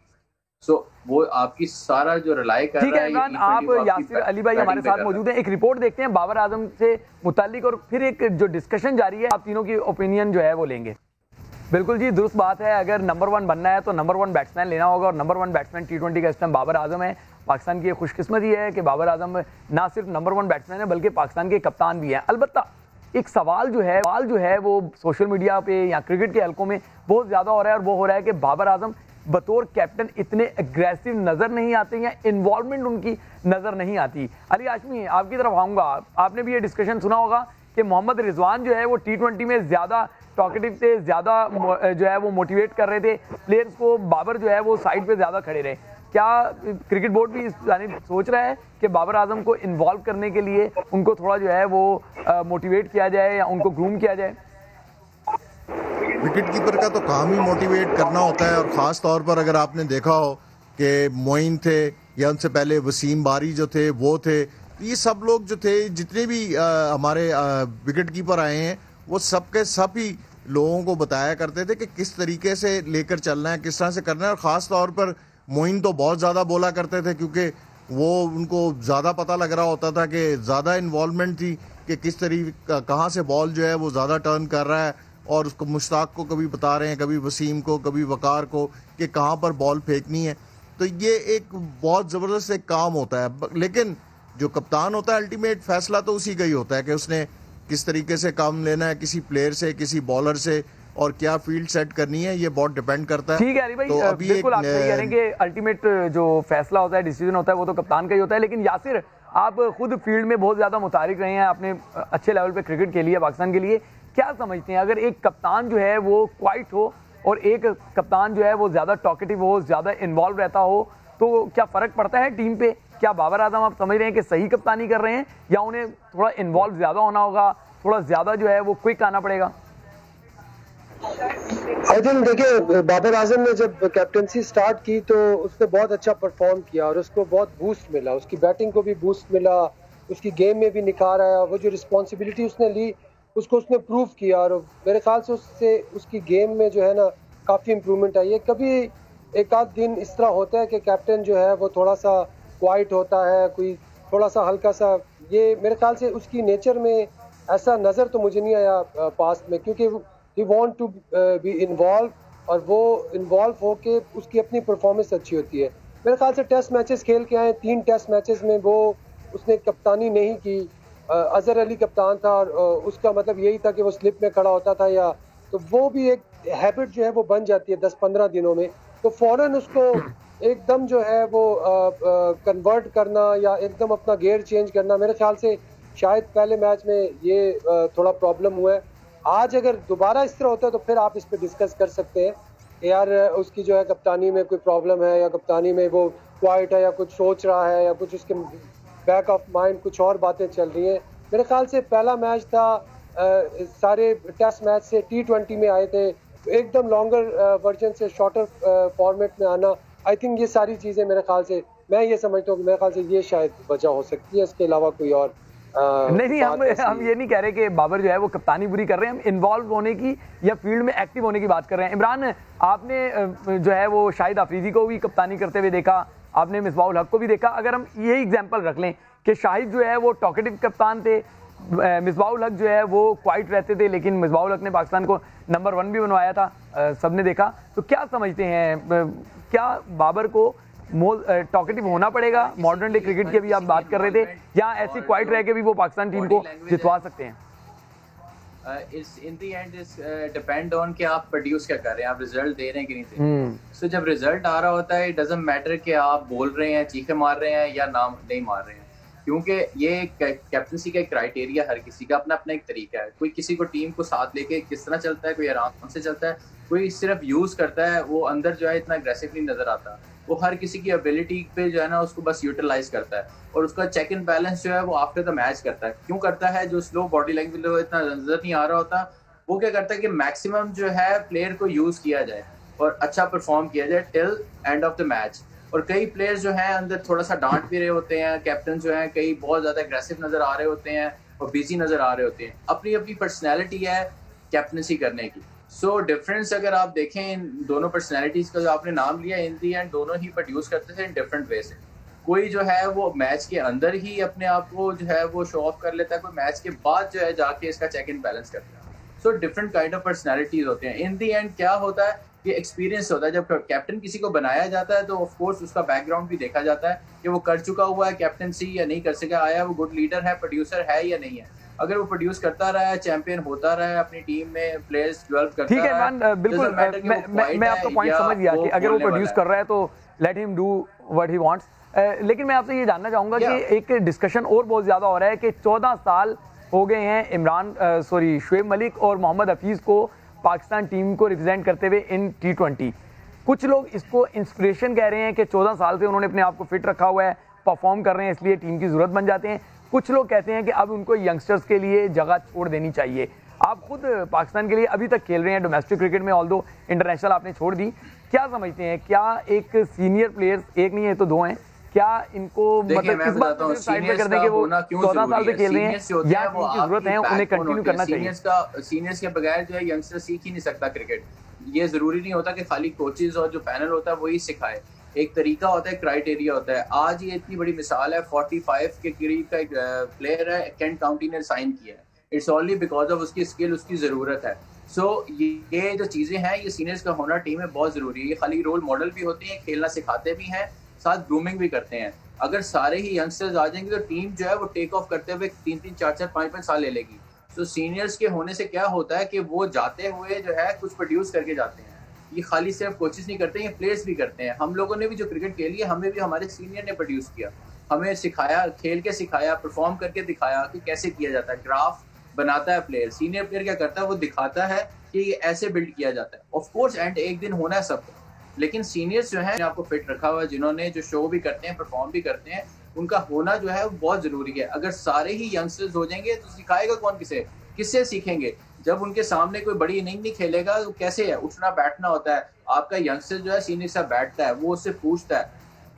सो वो आपकी सारा जो रिलाई कर ठीक रहा है है। इमरान, आप यासिर अली भाई हमारे साथ मौजूद हैं। एक रिपोर्ट देखते हैं बाबर आजम से मुतालिक और फिर एक जो डिस्कशन जारी है, आप तीनों की ओपिनियन जो है वो लेंगे। बिल्कुल जी, दुरुस्त बात है। अगर नंबर 1 बनना है तो नंबर 1 बैट्समैन लेना होगा, और नंबर 1 बैट्समैन T20 का इस टाइम बाबर आजम है। पाकिस्तान की खुशकिस्मती है कि बाबर आजम ना सिर्फ नंबर 1 बैट्समैन है बल्कि पाकिस्तान के कप्तान भी हैं। अलबत्ता एक सवाल जो है वो सोशल मीडिया पे या क्रिकेट के हलकों में बहुत ज़्यादा हो रहा है, और वो हो रहा है कि बाबर आजम बतौर कैप्टन इतने एग्रेसिव नज़र नहीं आते या इन्वॉल्वमेंट उनकी नज़र नहीं आती। अली हाशमी, आपकी तरफ आऊँगा। आपने भी ये डिस्कशन सुना होगा कि मोहम्मद रिजवान जो है वो T20 में ज़्यादा टॉकेटिव थे, ज़्यादा जो है वो मोटिवेट कर रहे थे प्लेयर्स को, बाबर जो है वो साइड पे ज़्यादा खड़े रहे। क्या क्रिकेट बोर्ड भी यानी सोच रहा है कि बाबर आजम को इन्वॉल्व करने के लिए उनको थोड़ा जो है वो मोटिवेट किया जाए या उनको ग्रूम किया जाए? विकेट कीपर का तो काम ही मोटिवेट करना होता है, और ख़ास तौर पर अगर आपने देखा हो कि मोइन थे या उनसे पहले वसीम बारी जो थे वो थे, ये सब लोग जो थे, जितने भी हमारे विकेट कीपर आए हैं, वो सब के सब ही लोगों को बताया करते थे कि किस तरीके से लेकर चलना है, किस तरह से करना है। और ख़ास तौर पर मोइन तो बहुत ज़्यादा बोला करते थे, क्योंकि वो उनको ज़्यादा पता लग रहा होता था कि ज़्यादा इन्वॉल्वमेंट थी कि किस तरीके कहाँ से बॉल जो है वो ज़्यादा टर्न कर रहा है, और उसको मुश्ताक को कभी बता रहे हैं, कभी वसीम को, कभी वकार को कि कहाँ पर बॉल फेंकनी है। तो ये एक बहुत ज़बरदस्त एक काम होता है। लेकिन जो कप्तान होता है, अल्टीमेट फैसला तो उसी का ही होता है कि उसने किस तरीके से काम लेना है, किसी प्लेयर से, किसी बॉलर से, और क्या फील्ड सेट करनी है, ये बहुत डिपेंड करता है। ठीक है अली भाई, तो बिल्कुल आप सही कह रहे हैं कि अल्टीमेट जो फैसला होता है, डिसीजन होता है, वो तो कप्तान का ही होता है। लेकिन यासिर, आप खुद फील्ड में बहुत ज़्यादा मुतारिक रहे हैं, आपने अच्छे लेवल पे क्रिकेट खेली है पाकिस्तान के लिए। क्या समझते हैं, अगर एक कप्तान जो है वो क्वाइट हो और एक कप्तान जो है वो ज़्यादा टॉकेटिव हो, ज़्यादा इन्वॉल्व रहता हो, तो क्या फ़र्क पड़ता है टीम पे? क्या बाबर आजम आप समझ रहे हैं कि सही कप्तानी कर रहे हैं, या उन्हें थोड़ा इन्वॉल्व ज़्यादा होना होगा, थोड़ा ज़्यादा जो है वो क्विक आना पड़ेगा? आई थिंक देखिए, बाबर आजम ने जब कैप्टनसी स्टार्ट की तो उसने बहुत अच्छा परफॉर्म किया और उसको बहुत बूस्ट मिला, उसकी बैटिंग को भी बूस्ट मिला, उसकी गेम में भी निखार आया। वो जो रिस्पॉन्सिबिलिटी उसने ली उसको उसने प्रूव किया, और मेरे ख्याल से उससे उसकी गेम में जो है ना काफ़ी इम्प्रूवमेंट आई है। कभी एक आध दिन इस तरह होता है कि कैप्टन जो है वो थोड़ा सा क्वाइट होता है, कोई थोड़ा सा हल्का सा, ये मेरे ख्याल से उसकी नेचर में ऐसा नज़र तो मुझे नहीं आया पास्ट में, क्योंकि he want to be involve, और वो इन्वॉल्व होके उसकी अपनी परफॉर्मेंस अच्छी होती है। मेरे ख्याल से टेस्ट मैचेस खेल के आए, 3 टेस्ट मैचेस में वो उसने कप्तानी नहीं की। अजहर अली कप्तान था, और उसका मतलब यही था कि वो स्लिप में खड़ा होता था, या तो वो भी एक हैबिट जो है वो बन जाती है 10-15 दिनों में, तो फौरन उसको एकदम जो है वो कन्वर्ट करना या एकदम अपना गियर चेंज करना, मेरे ख्याल से शायद पहले मैच में ये थोड़ा प्रॉब्लम हुआ है। आज अगर दोबारा इस तरह होता है तो फिर आप इस पर डिस्कस कर सकते हैं यार, उसकी जो है कप्तानी में कोई प्रॉब्लम है, या कप्तानी में वो क्वाइट है, या कुछ सोच रहा है, या कुछ उसके बैक ऑफ माइंड कुछ और बातें चल रही हैं। मेरे ख्याल से पहला मैच था, सारे टेस्ट मैच से T20 में आए थे, एकदम लॉन्गर वर्जन से शॉर्टर फॉर्मेट में आना, आई थिंक ये सारी चीज़ें मेरे ख्याल से, मैं ये समझता हूँ कि मेरे ख्याल से ये शायद वजह हो सकती है, इसके अलावा कोई और नहीं। हम ये नहीं कह रहे कि बाबर जो है वो कप्तानी बुरी कर रहे हैं, हम इन्वॉल्व होने की या फील्ड में एक्टिव होने की बात कर रहे हैं। इमरान, आपने जो है वो शाहिद अफरीदी को भी कप्तानी करते हुए देखा, आपने मिसबाहुल हक को भी देखा। अगर हम यही एग्जाम्पल रख लें कि शाहिद जो है वो टॉकेटिव कप्तान थे, मिसबाहुल हक जो है वो क्वाइट रहते थे, लेकिन मिसबाहुल हक ने पाकिस्तान को नंबर 1 भी बनवाया था, सबने देखा। तो क्या समझते हैं, क्या बाबर को टॉकेटिव होना पड़ेगा? मॉडर्न डे क्रिकेट की भी आप बात कर रहे थे, या ऐसी क्वाइट रह के भी वो पाकिस्तान टीम को जितवा सकते हैं? In the end is depend on कि आप प्रोड्यूस क्या कर रहे हैं, आप रिजल्ट दे रहे हैं कि नहीं दे रहे हैं। सो जब रिजल्ट आ रहा होता है, इट डजंट मैटर कि आप बोल रहे हैं, चीखे मार रहे हैं या नाम नहीं मार रहे हैं। क्योंकि ये कैप्टनसी का क्राइटेरिया हर किसी का अपना अपना एक तरीका है। कोई किसी को टीम को साथ लेके किस तरह चलता है, कोई आराम से चलता है, कोई सिर्फ यूज करता है, वो अंदर जो है इतना अग्रेसिवली नजर आता है। वो हर किसी की एबिलिटी पे जो है ना उसको बस यूटिलाइज करता है, और उसका चेक एंड बैलेंस जो है वो आफ्टर द मैच करता है। क्यों करता है? जो स्लो बॉडी लैंग्वेज इतना नजर नहीं आ रहा होता, वो क्या करता है कि मैक्सिमम जो है प्लेयर को यूज किया जाए और अच्छा परफॉर्म किया जाए till end of the match. और कई प्लेयर्स जो हैं अंदर थोड़ा सा डांट भी रहे होते हैं, कैप्टन जो है कई बहुत ज्यादा एग्रेसिव नजर आ रहे होते हैं और बिजी नजर आ रहे होते हैं। अपनी अपनी पर्सनैलिटी है कैप्टनसी करने की। सो डिफरेंस अगर आप देखें इन दोनों पर्सनैलिटीज का जो आपने नाम लिया, इन दी एंड दोनों ही प्रोड्यूस करते थे इन डिफरेंट वे से। कोई जो है वो मैच के अंदर ही अपने आप को जो है वो शो ऑफ कर लेता है, कोई मैच के बाद जो है जाके इसका चेक एंड बैलेंस करता है। So different kind of personalities होते हैं। इन दी एंड क्या होता है, ये एक्सपीरियंस होता है। जब कैप्टन किसी को बनाया जाता है तो ऑफ कोर्स उसका बैकग्राउंड भी देखा जाता है कि वो कर चुका हुआ है कैप्टनसी या नहीं कर सका, आया वो गुड लीडर है, प्रोड्यूसर है या नहीं है। अगर वो प्रोड्यूस करता रहा है, चैंपियन होता रहा है, अपनी टीम में प्लेयर्स डेवलप करता रहा है, ठीक है, बिल्कुल मैं आपका पॉइंट समझ गया कि अगर वो प्रोड्यूस कर रहा है तो let him do what he wants. लेकिन मैं आपसे ये जानना चाहूंगा कि एक डिस्कशन और बहुत ज्यादा हो रहा है कि 14 साल हो गए हैं शुएब मलिक और मोहम्मद हफीज को पाकिस्तान टीम को रिप्रेजेंट करते हुए इन T20। कुछ लोग इसको इंस्पिरेशन कह रहे हैं कि 14 साल से उन्होंने अपने आप को फिट रखा हुआ है, परफॉर्म कर रहे हैं, इसलिए टीम की जरूरत बन जाते हैं। कुछ लोग कहते हैं कि अब उनको यंगस्टर्स के लिए जगह छोड़ देनी चाहिए। आप खुद पाकिस्तान के लिए अभी तक खेल रहे हैं डोमेस्टिक क्रिकेट में, ऑल्दो इंटरनेशनल आपने छोड़ दी, क्या समझते हैं, क्या एक सीनियर प्लेयर्स, एक नहीं है तो दो हैं, क्या इनको मतलब किस बात को साइड में करने के वो 14 साल से खेल रहे हैं या इनकी जरूरत है उन्हें कंटिन्यू करना चाहिए? सीनियर्स के बगैर जो है यंगस्टर सीख ही नहीं सकता क्रिकेट। ये जरूरी नहीं होता कि खाली कोचेज और जो पैनल होता है वही सिखाए, एक तरीका होता है, क्राइटेरिया होता है। आज ये इतनी बड़ी मिसाल है, 45 के करीब का एक प्लेयर है, केंट काउंटी ने साइन किया है। इट्स ओनली बिकॉज ऑफ उसकी स्किल, उसकी जरूरत है। सो ये जो चीजें हैं ये सीनियर्स का होना टीम में बहुत जरूरी है। ये खाली रोल मॉडल भी होते हैं, खेलना सिखाते भी हैं, साथ ग्रूमिंग भी करते हैं। अगर सारे ही यंगस्टर्स आ जाएंगे तो टीम जो है वो टेक ऑफ करते हुए 3-3, 4-4, 5-5 साल ले लेगी। तो सीनियर्स के होने से क्या होता है कि वो जाते हुए जो है कुछ प्रोड्यूस करके जाते हैं। ये खाली सिर्फ कोचेस नहीं करते, ये प्लेयर्स भी करते हैं। हम लोगों ने भी जो क्रिकेट खेली है, हमें भी हमारे सीनियर ने प्रोड्यूस किया, हमें सिखाया, खेल के सिखाया, परफॉर्म करके दिखाया कि कैसे किया जाता है। ग्राफ बनाता है प्लेयर, सीनियर प्लेयर क्या करता है, वो दिखाता है कि ये ऐसे बिल्ड किया जाता है। ऑफ कोर्स एंड एक दिन होना है सबको, लेकिन सीनियर्स जो है आपको फिट रखा हुआ, जिन्होंने जो शो भी करते हैं, परफॉर्म भी करते हैं, उनका होना जो है वो बहुत जरूरी है। अगर सारे ही यंगस्टर्स हो जाएंगे तो सिखाएगा कौन किसे? किससे सीखेंगे? जब उनके सामने कोई बड़ी इनिंग नहीं खेलेगा तो कैसे है? उठना बैठना होता है। आपका यंगस्टर जो है सीनियर से बैठता है, वो उससे पूछता है,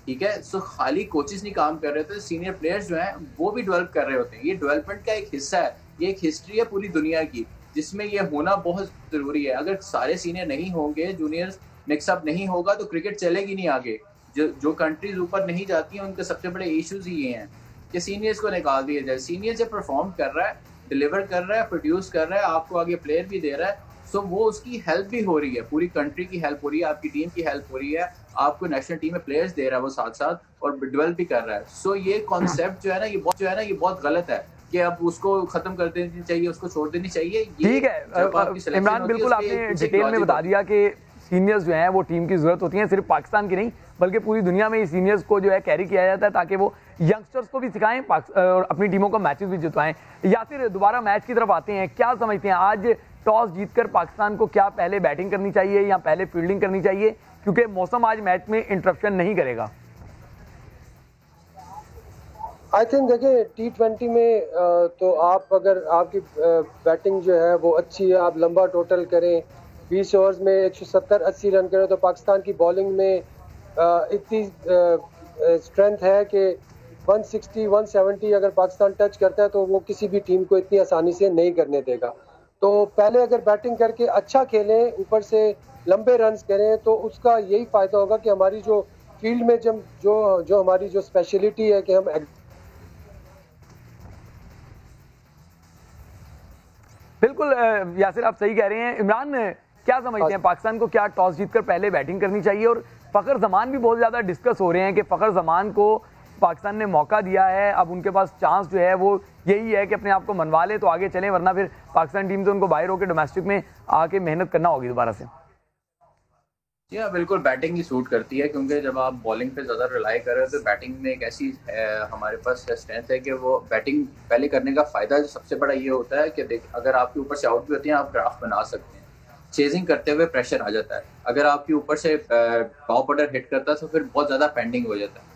ठीक है। सो खाली कोचेस नहीं काम कर रहे होते, सीनियर प्लेयर्स जो हैं वो भी डेवलप कर रहे होते हैं। ये डेवलपमेंट का एक हिस्सा है, ये एक हिस्ट्री है पूरी दुनिया की जिसमें ये होना बहुत जरूरी है। अगर सारे सीनियर नहीं होंगे, जूनियर्स मिक्सअप नहीं होगा तो क्रिकेट चलेगी नहीं आगे। जो कंट्रीज ऊपर नहीं जाती हैं उनके सबसे बड़े इश्यूज ही ये हैं कि सीनियर्स को निकाल दिया जाए। सीनियर जब परफॉर्म कर रहा है, डिलीवर कर रहा है, प्रोड्यूस कर रहा है, आपको आगे प्लेयर भी दे रहा है, सो वो उसकी हेल्प भी हो रही है, पूरी कंट्री की हेल्प हो रही है, आपकी टीम की हेल्प हो रही है, आपको नेशनल टीम में प्लेयर्स दे रहा है वो साथ साथ और डेवलप भी कर रहा है। सो ये कॉन्सेप्ट जो है ना ये बहुत गलत है कि अब उसको खत्म कर देनी चाहिए, उसको छोड़ देनी चाहिए। ठीक है इमरान, बिल्कुल आपने डिटेल में बता दिया कि सीनियर्स जो हैं वो टीम की जरूरत होती है, सिर्फ पाकिस्तान की नहीं बल्कि पूरी दुनिया में सीनियर्स को जो है कैरी किया जाता है ताकि वो यंगस्टर्स को भी सिखाएं और अपनी टीमों को मैचेस भी जितवाएं। या फिर दोबारा मैच की तरफ आते हैं, क्या समझते हैं आज टॉस जीतकर पाकिस्तान को क्या पहले बैटिंग करनी चाहिए या पहले फील्डिंग करनी चाहिए, क्योंकि मौसम आज मैच में इंटरप्शन नहीं करेगा? आई थिंक देखिए T20 में तो आप अगर आपकी बैटिंग जो है वो अच्छी है, आप लंबा टोटल करें, 20 ओवर्स में 170-80 रन करें, तो पाकिस्तान की बॉलिंग में इतनी स्ट्रेंथ है कि 160-170 अगर पाकिस्तान टच करता है तो वो किसी भी टीम को इतनी आसानी से नहीं करने देगा। तो पहले अगर बैटिंग करके अच्छा खेलें, ऊपर से लंबे रन्स करें, तो उसका यही फ़ायदा होगा कि हमारी जो फील्ड में जो हमारी जो स्पेशलिटी है कि हम बिल्कुल यासिर आप सही कह रहे हैं। इमरान क्या समझते हैं, पाकिस्तान को क्या टॉस जीतकर पहले बैटिंग करनी चाहिए? और फ़खर जमान भी बहुत ज़्यादा डिस्कस हो रहे हैं कि फ़खर जमान को पाकिस्तान ने मौका दिया है, अब उनके पास चांस जो है वो यही है कि अपने आप को मनवा ले तो आगे चलें, वरना फिर पाकिस्तान टीम से उनको बाहर होकर डोमेस्टिक में आके मेहनत करना होगी दोबारा से। या बिल्कुल बैटिंग ही सूट करती है, क्योंकि जब आप बॉलिंग पे ज़्यादा रिलाई कर रहे हो तो बैटिंग में एक ऐसी हमारे पास स्ट्रेंथ है कि वो बैटिंग पहले करने का फ़ायदा जो सबसे बड़ा ये होता है कि देख, अगर आपके ऊपर से आउट भी होती है आप ग्राफ बना सकते हैं। चेजिंग करते हुए प्रेशर आ जाता है, अगर आपके ऊपर से टॉप ऑर्डर हिट करता है तो फिर बहुत ज़्यादा पेंडिंग हो जाता है।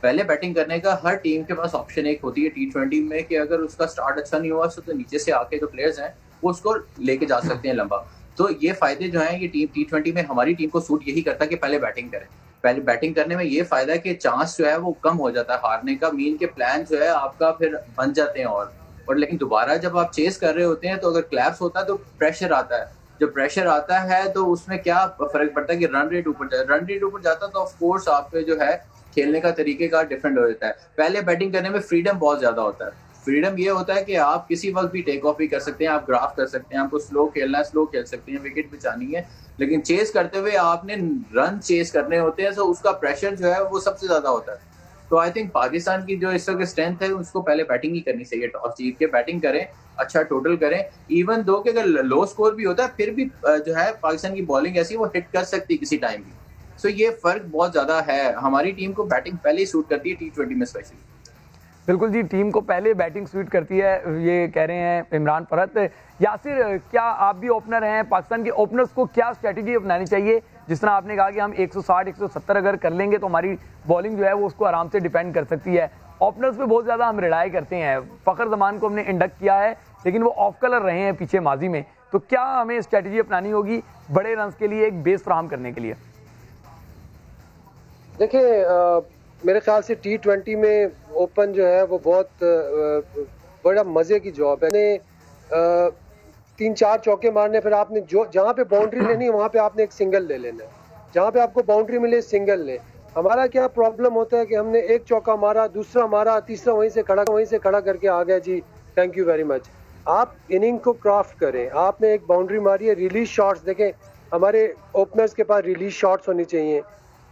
पहले बैटिंग करने का हर टीम के पास ऑप्शन एक होती है T20 में कि अगर उसका स्टार्ट अच्छा नहीं हुआ तो नीचे से आके जो प्लेयर्स हैं वो उसको लेके जा सकते हैं लंबा। तो ये फायदे जो हैं ये टीम T20 में हमारी टीम को सूट यही करता है कि पहले बैटिंग करें। पहले बैटिंग करने में ये फायदा है कि चांस जो है वो कम हो जाता है हारने का, मीन के प्लान जो है आपका फिर बन जाते हैं और लेकिन दोबारा जब आप चेस कर रहे होते हैं तो अगर क्लैप्स होता है तो प्रेशर आता है। जब प्रेशर आता है तो उसमें क्या फर्क पड़ता है कि रन रेट ऊपर जाए, रन रेट ऊपर जाता है तो ऑफ कोर्स आप पे जो है खेलने का तरीके का डिफरेंट हो जाता है। पहले बैटिंग करने में फ्रीडम बहुत ज्यादा होता है। फ्रीडम ये होता है कि आप किसी वक्त भी टेक ऑफ भी कर सकते हैं, आप ग्राफ कर सकते हैं, आपको स्लो खेलना है स्लो खेल सकते हैं, विकेट बचानी है, लेकिन चेस करते हुए आपने रन चेस करने होते हैं तो उसका प्रेशर जो है वो सबसे ज्यादा होता है। तो आई थिंक पाकिस्तान की जो इस वक्त स्ट्रेंथ है उसको पहले बैटिंग ही करनी चाहिए, टॉस जीत के बैटिंग करें, अच्छा टोटल करें। इवन दो कि अगर लो स्कोर भी होता है फिर भी जो है पाकिस्तान की बॉलिंग ऐसी वो हिट कर सकती है किसी टाइम भी। सो ये फर्क बहुत ज्यादा है, हमारी टीम को बैटिंग पहले ही सूट करती है T20 में स्पेशली। बिल्कुल जी, टीम को पहले बैटिंग सूट करती है, ये कह रहे हैं इमरान फरहत। यासिर, क्या आप भी ओपनर हैं, पाकिस्तान के ओपनर्स को क्या स्ट्रेटजी अपनानी चाहिए? जिस तरह आपने कहा कि हम 160 170 अगर कर लेंगे तो हमारी बॉलिंग जो है वो उसको आराम से डिपेंड कर सकती है। ओपनर्स पे बहुत ज़्यादा हम रिलाई करते हैं, फ़खर जमान को हमने इंडक्ट किया है लेकिन वो ऑफ कलर रहे हैं पीछे माजी में, तो क्या हमें स्ट्रेटजी अपनानी होगी बड़े रन के लिए एक बेस फराहम करने के लिए? देखिए, मेरे ख्याल से T20 में ओपन जो है वो बहुत बड़ा मज़े की जॉब है। ने 3-4 चौके मारने, फिर आपने जो जहाँ पे बाउंड्री लेनी है वहाँ पे आपने एक सिंगल ले लेना है, जहाँ पे आपको बाउंड्री मिले सिंगल ले। हमारा क्या प्रॉब्लम होता है कि हमने एक चौका मारा, दूसरा मारा, तीसरा वहीं से खड़ा करके आ गया जी, थैंक यू वेरी मच। आप इनिंग को क्राफ्ट करें, आपने एक बाउंड्री मारी है, रिलीज शॉट्स देखें, हमारे ओपनर्स के पास रिलीज शॉट्स होनी चाहिए।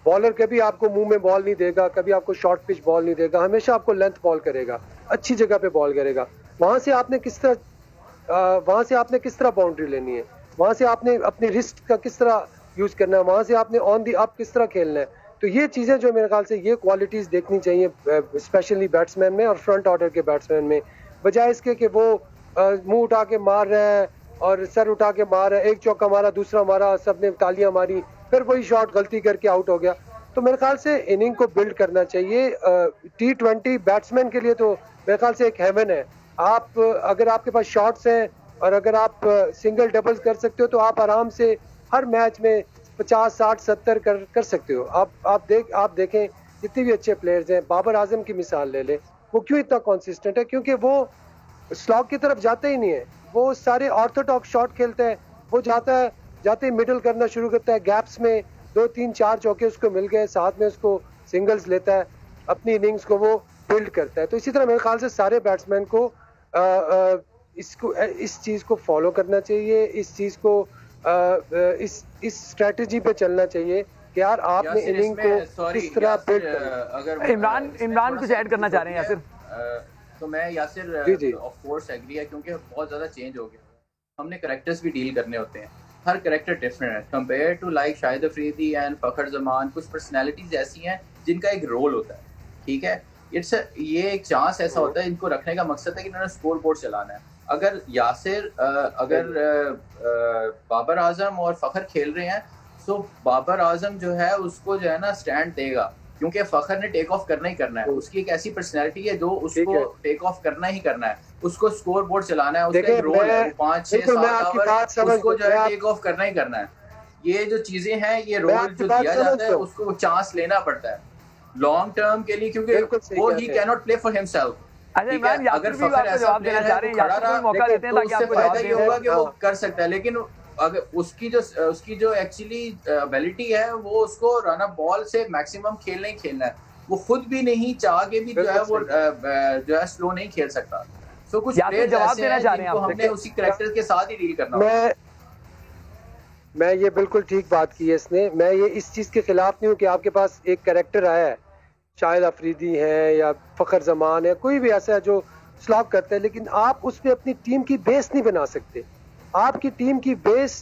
बॉलर कभी आपको मुंह में बॉल नहीं देगा, कभी आपको शॉर्ट पिच बॉल नहीं देगा, हमेशा आपको लेंथ बॉल करेगा, अच्छी जगह पे बॉल करेगा। वहां से आपने किस तरह बाउंड्री लेनी है, वहां से आपने अपनी रिस्ट का किस तरह यूज करना है, वहां से आपने ऑन दी अप किस तरह खेलना है। तो ये चीजें जो मेरे ख्याल से ये क्वालिटीज देखनी चाहिए स्पेशली बैट्समैन में और फ्रंट ऑर्डर के बैट्समैन में, बजाय इसके कि वो मुंह उठा के मार रहा है और सर उठा के मार रहा है, एक चौका मारा, दूसरा मारा, सबने तालियां मारी, फिर वही शॉट गलती करके आउट हो गया। तो मेरे ख्याल से इनिंग को बिल्ड करना चाहिए। T20 बैट्समैन के लिए तो मेरे ख्याल से एक हेवन है। आप अगर आपके पास शॉट्स हैं और अगर आप सिंगल डबल्स कर सकते हो तो आप आराम से हर मैच में 50 60 70 कर सकते हो। आप देखें जितने भी अच्छे प्लेयर्स हैं, बाबर आजम की मिसाल ले ले, वो क्यों इतना कॉन्सिस्टेंट है? क्योंकि वो स्लॉग की तरफ जाते ही नहीं है, वो सारे ऑर्थोडॉक्स शॉट खेलते हैं। वो जाते ही मिडल करना शुरू करता है, गैप्स में 2 3 4 चौके उसको मिल गए, साथ में उसको सिंगल्स लेता है, अपनी इनिंग्स को वो बिल्ड करता है। तो इसी तरह मेरे ख्याल से सारे बैट्समैन को इस चीज को फॉलो करना चाहिए, इस चीज को इस स्ट्रेटजी पे चलना चाहिए कि यार आपने इनिंग को किस तरह बिल्ड करना। इमरान कुछ ऐड करना चाह रहे हैं यासिर? तो मैं यासिर ऑफ कोर्स एग्री है, क्योंकि बहुत ज्यादा चेंज हो गया, हमने कैरेक्टर्स भी डील करने होते हैं, हर कैरेक्टर डिफरेंट है compare to like Shahid Afridi and Fakhar Zaman. कुछ पर्सनालिटीज ऐसी हैं जिनका एक रोल होता है, ठीक है, ये एक चांस ऐसा होता है, इनको रखने का मकसद है कि इन्होंने स्कोर बोर्ड चलाना है। अगर यासिर बाबर आजम और फखर खेल रहे हैं तो बाबर आजम जो है उसको जो है ना स्टैंड देगा, क्योंकि फखर ने टेक ऑफ करना ही करना है, उसकी एक ऐसी पर्सनैलिटी है जो उसको टेक ऑफ करना ही करना है, उसको स्कोर बोर्ड चलाना है, उसका एक रोल है 5 6 7 ओवर उसको जो है टेक ऑफ करना ही करना है। ये जो चीजें हैं, ये रोल जो दिया जाता है उसको चांस लेना पड़ता है लॉन्ग टर्म के लिए, क्योंकि वो he can not play for himself. अगर फखर ऐसा प्लेयर है तो खड़ा रहा तो उससे फायदा ये होगा कि वो कर सकता है, लेकिन अगर उसकी जो एक्चुअली एबिलिटी है वो उसको रन अप बॉल से मैक्सिमम खेलना ही खेलना है, वो खुद भी नहीं चाह के भी जो है वो जो है स्लो नहीं खेल सकता। सो कुछ प्लेयर्स ऐसे हैं जिनको हमने उसी कैरेक्टर के साथ ही डील करना होगा। मैं ये बिल्कुल ठीक बात की है इसने, मैं ये इस चीज के खिलाफ नहीं हूँ कि आपके पास एक कैरेक्टर आया है, शाहिद अफरीदी है या फखर जमान है, कोई भी ऐसा है जो स्लॉग करता है, लेकिन आप उस पर अपनी टीम की बेस नहीं बना सकते। आपकी टीम की बेस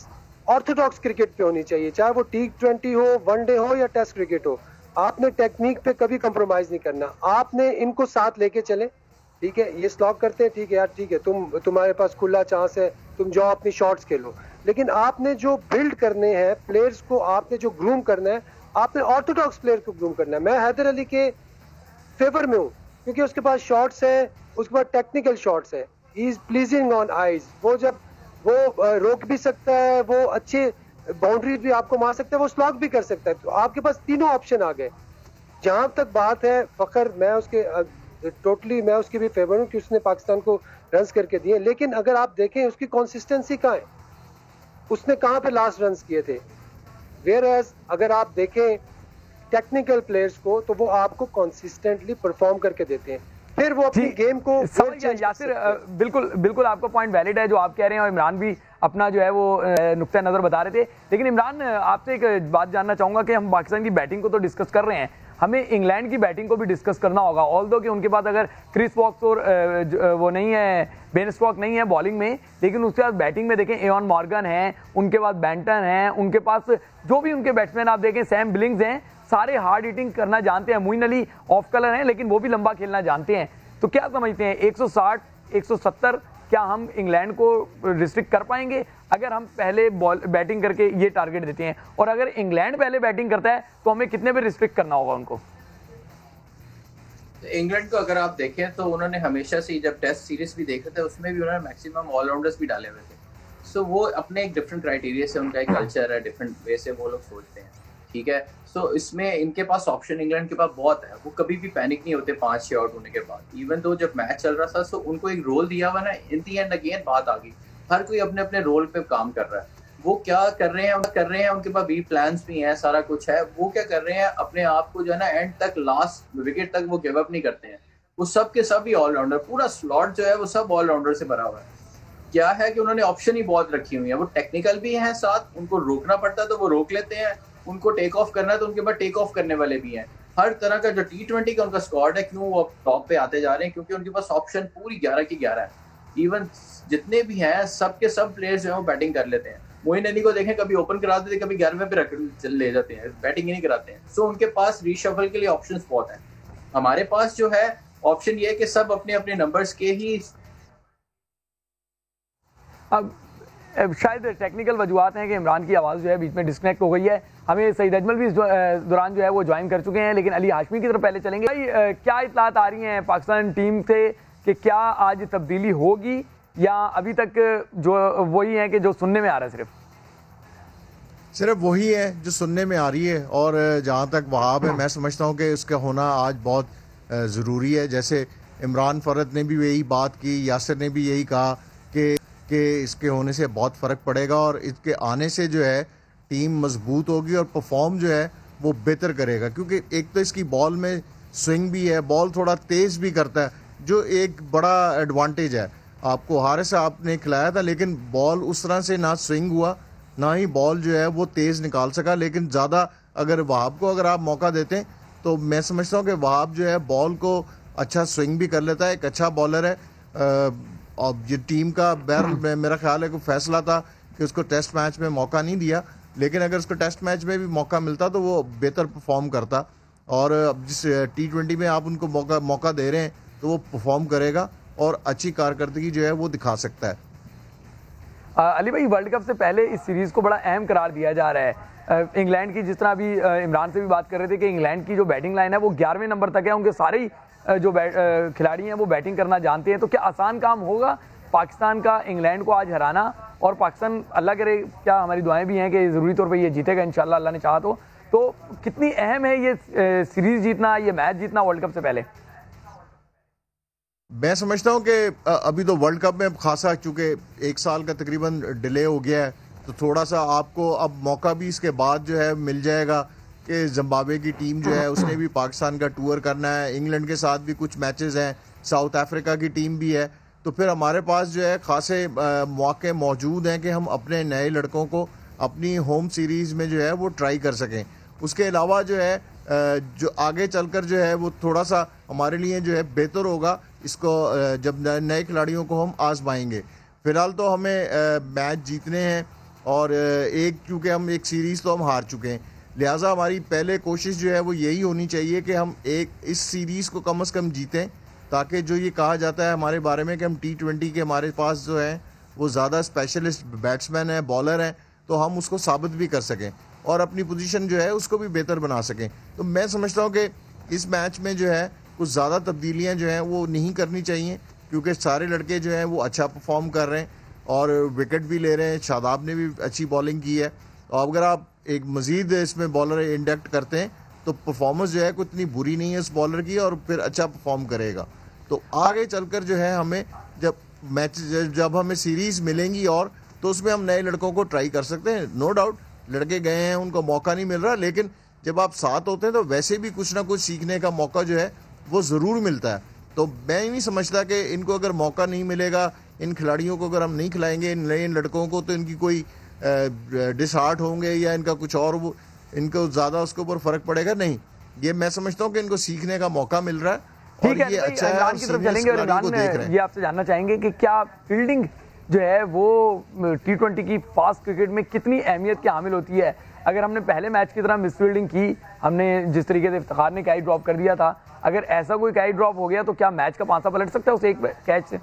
ऑर्थोडॉक्स क्रिकेट पे होनी चाहिए, चाहे वो T20 हो, वनडे हो या टेस्ट क्रिकेट हो। आपने टेक्निक पे कभी कंप्रोमाइज नहीं करना, आपने इनको साथ लेके चले। ठीक है, ये स्लॉग करते हैं, ठीक है यार, ठीक है, तुम्हारे पास खुला चांस है, तुम जाओ अपनी शॉट्स खेलो, लेकिन आपने जो बिल्ड करने हैं प्लेयर्स को, आपने जो ग्रूम करना है, आपने ऑर्थोडॉक्स प्लेयर को ग्रूम करना है। मैं हैदर अली के फेवर में हूँ क्योंकि उसके पास शॉट्स है, उसके पास टेक्निकल शॉट्स है, he is pleasing on eyes. वो जब वो रोक भी सकता है, वो अच्छे बाउंड्रीज भी आपको मार सकता है, वो स्लॉग भी कर सकता है। तो आपके पास तीनों ऑप्शन आ गए। जहां तक बात है फखर, मैं उसके टोटली मैं उसकी भी फेवर हूँ कि उसने पाकिस्तान को रन्स करके दिए, लेकिन अगर आप देखें उसकी कंसिस्टेंसी कहाँ है, उसने कहाँ पे लास्ट रन्स किए थे। वेयर एज अगर आप देखें टेक्निकल प्लेयर्स को, तो वो आपको कंसिस्टेंटली परफॉर्म करके देते हैं, फिर वो अपनी गेम को समझ गया यासिर। बिल्कुल बिल्कुल आपका पॉइंट वैलिड है जो आप कह रहे हैं, और इमरान भी अपना जो है वो नुक्ता नज़र बता रहे थे। लेकिन इमरान, आपसे एक बात जानना चाहूंगा कि हम पाकिस्तान की बैटिंग को तो डिस्कस कर रहे हैं, हमें इंग्लैंड की बैटिंग को भी डिस्कस करना होगा। ऑल्दो कि उनके पास अगर क्रिस वॉक्स और वो नहीं है, बेन स्टोक्स नहीं है बॉलिंग में, लेकिन उसके बाद बैटिंग में देखें एवन मॉर्गन है, उनके पास बैंटन है, उनके पास जो भी उनके बैट्समैन आप देखें, सैम बिलिंग्स हैं, सारे हार्ड हिटिंग करना जानते हैं। मोइन अली ऑफ कलर हैं लेकिन वो भी लंबा खेलना जानते हैं। तो क्या समझते हैं 160 170 क्या हम इंग्लैंड को रिस्ट्रिक्ट कर पाएंगे अगर हम पहले बैटिंग करके ये टारगेट देते हैं? और अगर इंग्लैंड पहले बैटिंग करता है तो हमें कितने पे रिस्ट्रिक्ट करना होगा उनको? इंग्लैंड को अगर आप देखें तो उन्होंने हमेशा से, जब टेस्ट सीरीज भी देखे थे उसमें भी उन्होंने मैक्सिमम ऑलराउंडर्स भी डाले हुए थे। सो वो अपने एक डिफरेंट क्राइटेरिया से, उनका एक कल्चर है, डिफरेंट वे से वो लोग सोचते हैं। ठीक है, सो इसमें इनके पास ऑप्शन इंग्लैंड के पास बहुत है, वो कभी भी पैनिक नहीं होते 5-6 आउट होने के बाद। इवन दो जब मैच चल रहा था सो उनको एक रोल दिया हुआ ना, इन दी एंड अगेन बात आ गई, हर कोई अपने अपने रोल पे काम कर रहा है। वो क्या कर रहे हैं, उनके पास भी प्लान्स भी हैं, सारा कुछ है। वो क्या कर रहे हैं, अपने आप को जो है ना एंड तक, लास्ट विकेट तक वो गिव अप नहीं करते हैं। वो सब के सब ही ऑलराउंडर, पूरा स्लॉट जो है वो सब ऑलराउंडर से भरा हुआ है। क्या है कि उन्होंने ऑप्शन ही बहुत रखी हुई है, वो टेक्निकल भी हैं साथ, उनको रोकना पड़ता है तो वो रोक लेते हैं, उनको टेक ऑफ करना है तो उनके पास टेक ऑफ करने वाले भी हैं। हर तरह का जो T20 का उनका स्क्वाड है, क्यों वो टॉप पे आते जा रहे हैं, क्योंकि उनके पास ऑप्शन पूरी 11 की 11 है। इवन जितने भी हैं सब के सब प्लेयर्स जो है वो बैटिंग कर लेते हैं। मोइन अली को देखें, कभी ओपन करा देते, कभी 11वें पे रख ले जाते हैं, बैटिंग ही नहीं कराते हैं। सो उनके पास रीशफल के लिए ऑप्शंस बहुत हैं। हमारे पास जो है ऑप्शन ये है कि सब अपने अपने नंबर्स के ही, अब शायद टेक्निकल वजूहत हैं कि इमरान की आवाज़ जो है बीच में डिस्कनेक्ट हो गई है। हमें सईद अजमल भी इस दौरान जो है वो ज्वाइन कर चुके हैं, लेकिन अली हाशमी की तरफ पहले चलेंगे। भाई, क्या इतलात आ रही हैं पाकिस्तान टीम से कि क्या आज तब्दीली होगी, या अभी तक जो वही है कि जो सुनने में आ रहा है, सिर्फ वही है जो सुनने में आ रही है? और जहाँ तक वहाब है, मैं समझता हूँ कि उसका होना आज बहुत ज़रूरी है। जैसे इमरान फरद ने भी यही बात की, यासिर ने भी यही कहा कि इसके होने से बहुत फ़र्क पड़ेगा और इसके आने से जो है टीम मजबूत होगी और परफॉर्म जो है वो बेहतर करेगा। क्योंकि एक तो इसकी बॉल में स्विंग भी है, बॉल थोड़ा तेज़ भी करता है, जो एक बड़ा एडवांटेज है। आपको हारिस आपने खिलाया था लेकिन बॉल उस तरह से ना स्विंग हुआ, ना ही बॉल जो है वो तेज़ निकाल सका। लेकिन ज़्यादा अगर वहाब को अगर आप मौका देते हैं तो मैं समझता हूँ कि वहाब जो है बॉल को अच्छा स्विंग भी कर लेता है, एक अच्छा बॉलर है। और ये टीम का बहरहाल मेरा ख्याल है कि फैसला था कि उसको टेस्ट मैच में मौका नहीं दिया, लेकिन अगर उसको टेस्ट मैच में भी मौका मिलता तो वो बेहतर परफॉर्म करता। और अब जिस T20 में आप उनको मौका दे रहे हैं तो वो परफॉर्म करेगा और अच्छी कारकर्दगी जो है वो दिखा सकता है। अली भाई, वर्ल्ड कप से पहले इस सीरीज़ को बड़ा अहम करार दिया जा रहा है। इंग्लैंड की, जिस तरह अभी इमरान से भी बात कर रहे थे कि इंग्लैंड की जो बैटिंग लाइन है वो 11वें नंबर तक है, उनके सारे ही जो खिलाड़ी हैं वो बैटिंग करना जानते हैं। तो क्या आसान काम होगा पाकिस्तान का इंग्लैंड को आज हराना? और पाकिस्तान, अल्लाह करे, क्या हमारी दुआएं भी हैं कि ज़रूरी तौर पे ये जीतेगा इंशाल्लाह, अल्लाह ने चाहा तो कितनी अहम है ये सीरीज़ जीतना, ये मैच जीतना वर्ल्ड कप से पहले? मैं समझता हूँ कि अभी तो वर्ल्ड कप में खासा, चूँकि 1 साल का तकरीबन डिले हो गया है, तो थोड़ा सा आपको अब मौका भी इसके बाद जो है मिल जाएगा कि जिम्बाब्वे की टीम जो है उसने भी पाकिस्तान का टूर करना है, इंग्लैंड के साथ भी कुछ मैचेस हैं, साउथ अफ्रीका की टीम भी है। तो फिर हमारे पास जो है खासे मौके मौजूद हैं कि हम अपने नए लड़कों को अपनी होम सीरीज़ में जो है वो ट्राई कर सकें। उसके अलावा जो है जो आगे चलकर जो है वो थोड़ा सा हमारे लिए जो है बेहतर होगा, इसको जब नए खिलाड़ियों को हम आजमाएंगे। फ़िलहाल तो हमें मैच जीतने हैं और क्योंकि हम एक सीरीज़ तो हम हार चुके हैं, लिहाजा हमारी पहले कोशिश जो है वो यही होनी चाहिए कि हम इस सीरीज़ को कम से कम जीतें, ताकि जो ये कहा जाता है हमारे बारे में कि हम T20 के हमारे पास जो है वो ज़्यादा स्पेशलिस्ट बैट्समैन है, बॉलर हैं, तो हम उसको साबित भी कर सकें और अपनी पोजीशन जो है उसको भी बेहतर बना सकें। तो मैं समझता हूँ कि इस मैच में जो है कुछ ज़्यादा तब्दीलियाँ जो हैं वो नहीं करनी चाहिए, क्योंकि सारे लड़के जो हैं वो अच्छा परफॉर्म कर रहे हैं और विकेट भी ले रहे हैं। शादाब ने भी अच्छी बॉलिंग की है, और अगर आप एक मज़ीद इसमें बॉलर इंडक्ट करते हैं तो परफॉर्मेंस जो है कोई इतनी बुरी नहीं है उस बॉलर की, और फिर अच्छा परफॉर्म करेगा। तो आगे चलकर जो है हमें जब हमें सीरीज़ मिलेंगी और तो उसमें हम नए लड़कों को ट्राई कर सकते हैं। नो डाउट लड़के गए हैं, उनको मौका नहीं मिल रहा, लेकिन जब आप साथ होते हैं तो वैसे भी कुछ ना कुछ सीखने का मौका जो है वो ज़रूर मिलता है। तो मैं नहीं समझता कि इनको अगर मौका नहीं मिलेगा, इन खिलाड़ियों को अगर हम नहीं खिलाएंगे, इन नए लड़कों को, तो इनकी कोई डिसहार्ट होंगे या इनका कुछ और इनको ज़्यादा उसके ऊपर फ़र्क पड़ेगा। नहीं, ये मैं समझता हूँ कि इनको सीखने का मौका मिल रहा है और ये अच्छा है। इमरान की तरफ चलेंगे और इमरान ये आपसे जानना चाहेंगे कि क्या फील्डिंग जो है वो T20 की फास्ट क्रिकेट में कितनी अहमियत की हामिल होती है? अगर हमने पहले मैच की तरह मिस फील्डिंग की, हमने जिस तरीके से इफ्तिखार ने कैच ड्रॉप कर दिया था, अगर ऐसा कोई कैच ड्रॉप हो गया तो क्या मैच का पांसा पलट सकता है उस एक कैच से?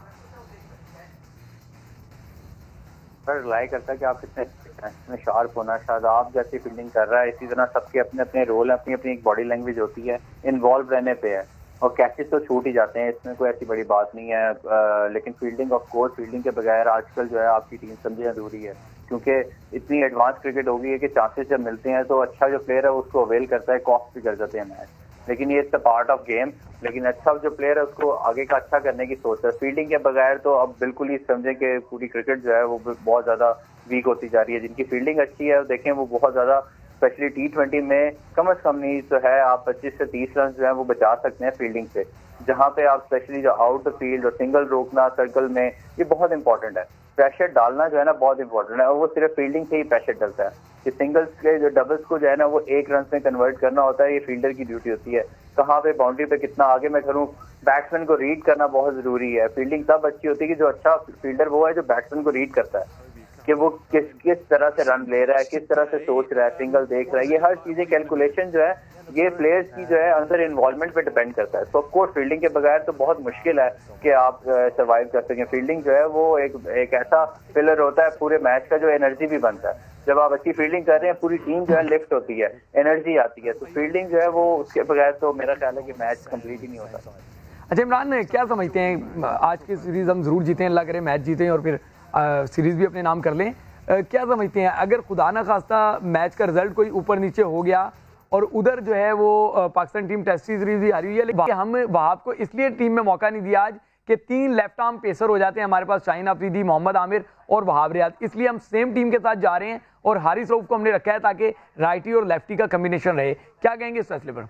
रिलाई करता है कि आप कितने शार्प होना। शादाब जैसी फील्डिंग कर रहा है, इसी तरह सबके अपने अपने रोल है, अपनी अपनी एक बॉडी लैंग्वेज होती है, इन्वॉल्व रहने पे है, और कैचेस तो छूट ही जाते हैं, इसमें कोई ऐसी बड़ी बात नहीं है। लेकिन फील्डिंग, ऑफ कोर्स फील्डिंग के बगैर आजकल जो है आपकी टीम समझे अधूरी है, क्योंकि इतनी एडवांस क्रिकेट हो गई है कि चांसेस जब मिलते हैं तो अच्छा जो प्लेयर है उसको अवेल करता है, कॉस्ट भी कर जाते हैं मैच, लेकिन ये it's a part of game. लेकिन अच्छा जो प्लेयर है उसको आगे का अच्छा करने की सोच है। फील्डिंग के बगैर तो अब बिल्कुल ही समझें कि पूरी क्रिकेट जो है वो बहुत ज्यादा वीक होती जा रही है। जिनकी फील्डिंग अच्छी है देखें वो बहुत ज्यादा, स्पेशली T20 में कम से कम नहीं तो है आप 25 से 30 रन जो है वो बचा सकते हैं फील्डिंग से, जहां पे आप स्पेशली जो आउट द फील्ड और सिंगल रोकना सर्कल में, ये बहुत इंपॉर्टेंट है। प्रेशर डालना जो है ना बहुत इंपॉर्टेंट है, और वो सिर्फ फील्डिंग से ही प्रेशर डलता है। कि सिंगल्स के जो डबल्स को जो है ना वो 1 रन में कन्वर्ट करना होता है, ये फील्डर की ड्यूटी होती है। कहाँ पे बाउंड्री पे कितना आगे मैं करूँ, बैट्समैन को रीड करना बहुत जरूरी है। फील्डिंग तब अच्छी होती है कि जो अच्छा फील्डर वो है जो बैट्समैन को रीड करता है कि वो किस तरह से रन ले रहा है, किस तरह से सोच रहा है, सिंगल देख रहा है, ये हर चीजें कैलकुलेशन जो है ये प्लेयर्स की जो है अंदर इन्वॉल्वमेंट पे डिपेंड करता है। तो ऑफ कोर्स फील्डिंग के बगैर तो बहुत मुश्किल है कि आप सर्वाइव कर सकें। फील्डिंग जो है वो एक ऐसा पिलर होता है पूरे मैच का जो एनर्जी भी बनता है। जब आप अच्छी फील्डिंग कर रहे हैं पूरी टीम जो है लिफ्ट होती है, एनर्जी आती है, तो फील्डिंग जो है वो उसके बगैर तो मेरा ख्याल है कि मैच कंप्लीट ही नहीं होता। अच्छा इमरान, क्या समझते हैं आज की सीरीज हम जरूर जीते, अल्लाह करे मैच जीतें और फिर सीरीज भी अपने नाम कर लें, क्या समझते हैं अगर खुदा ना खास्ता मैच का रिजल्ट कोई ऊपर नीचे हो गया और उधर जो है वो पाकिस्तान टीम टेस्ट सीरीज भी हारी हुई है, लेकिन हम वहाब को इसलिए टीम में मौका नहीं दिया आज कि 3 लेफ्ट आर्म पेसर हो जाते हैं हमारे पास, शाहीन अफरीदी, मोहम्मद आमिर और वहाब रियाज, इसलिए हम सेम टीम के साथ जा रहे हैं और हारिस रऊफ को हमने रखा है ताकि राइटी और लेफ्टी का कम्बिनेशन रहे। क्या कहेंगे इस फैसले पर?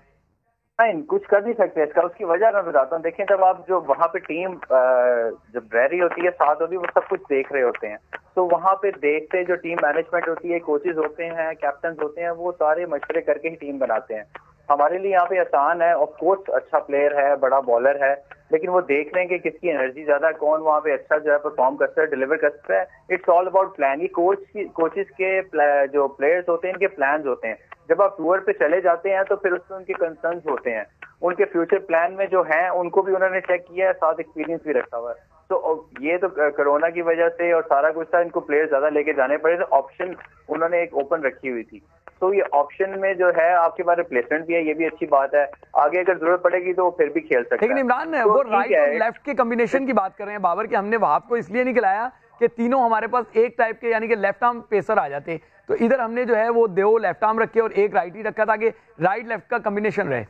नहीं, कुछ कर नहीं सकते इसका, उसकी वजह मैं बताता हूँ। देखें जब आप जो वहाँ पे टीम जब रह रही होती है साथ होती है, वो सब कुछ देख रहे होते हैं, तो वहाँ पे देखते जो टीम मैनेजमेंट होती है, कोचेज होते हैं, कैप्टन होते हैं, वो सारे मशवरे करके ही टीम बनाते हैं। हमारे लिए यहाँ पे आसान है, ऑफ कोर्स अच्छा प्लेयर है, बड़ा बॉलर है, लेकिन वो देख रहे हैं कि किसकी एनर्जी ज्यादा है, कौन वहाँ पे अच्छा जो है परफॉर्म करता है, डिलीवर करता है। It's all about plan. ये कोचेस के जो प्लेयर्स होते हैं इनके प्लान्स होते हैं। जब आप टूर पे चले जाते हैं तो फिर उसमें उनके कंसर्न्स होते हैं, उनके फ्यूचर प्लान में जो हैं उनको भी उन्होंने चेक किया है, साथ एक्सपीरियंस भी रखा हुआ है। तो ये तो कोरोना की वजह से और सारा कुछ था, इनको प्लेयर ज्यादा लेके जाने पड़े, तो ऑप्शन उन्होंने एक ओपन रखी हुई थी। तो ये ऑप्शन में जो है आपके पास रिप्लेसमेंट भी है, ये भी अच्छी बात है। आगे अगर जरूरत पड़ेगी तो फिर भी खेल सकते हैं। लेकिन इमरान तो वो राइट और लेफ्ट के कॉम्बिनेशन की बात कर रहे हैं बाबर, कि हमने वहाब को इसलिए नहीं खिलाया कि तीनों हमारे पास एक टाइप के यानी कि लेफ्ट आर्म पेसर आ जाते, तो इधर हमने जो है वो 2 लेफ्ट आर्म रखे और एक राइट ही रखा ताकि राइट लेफ्ट का कॉम्बिनेशन रहे।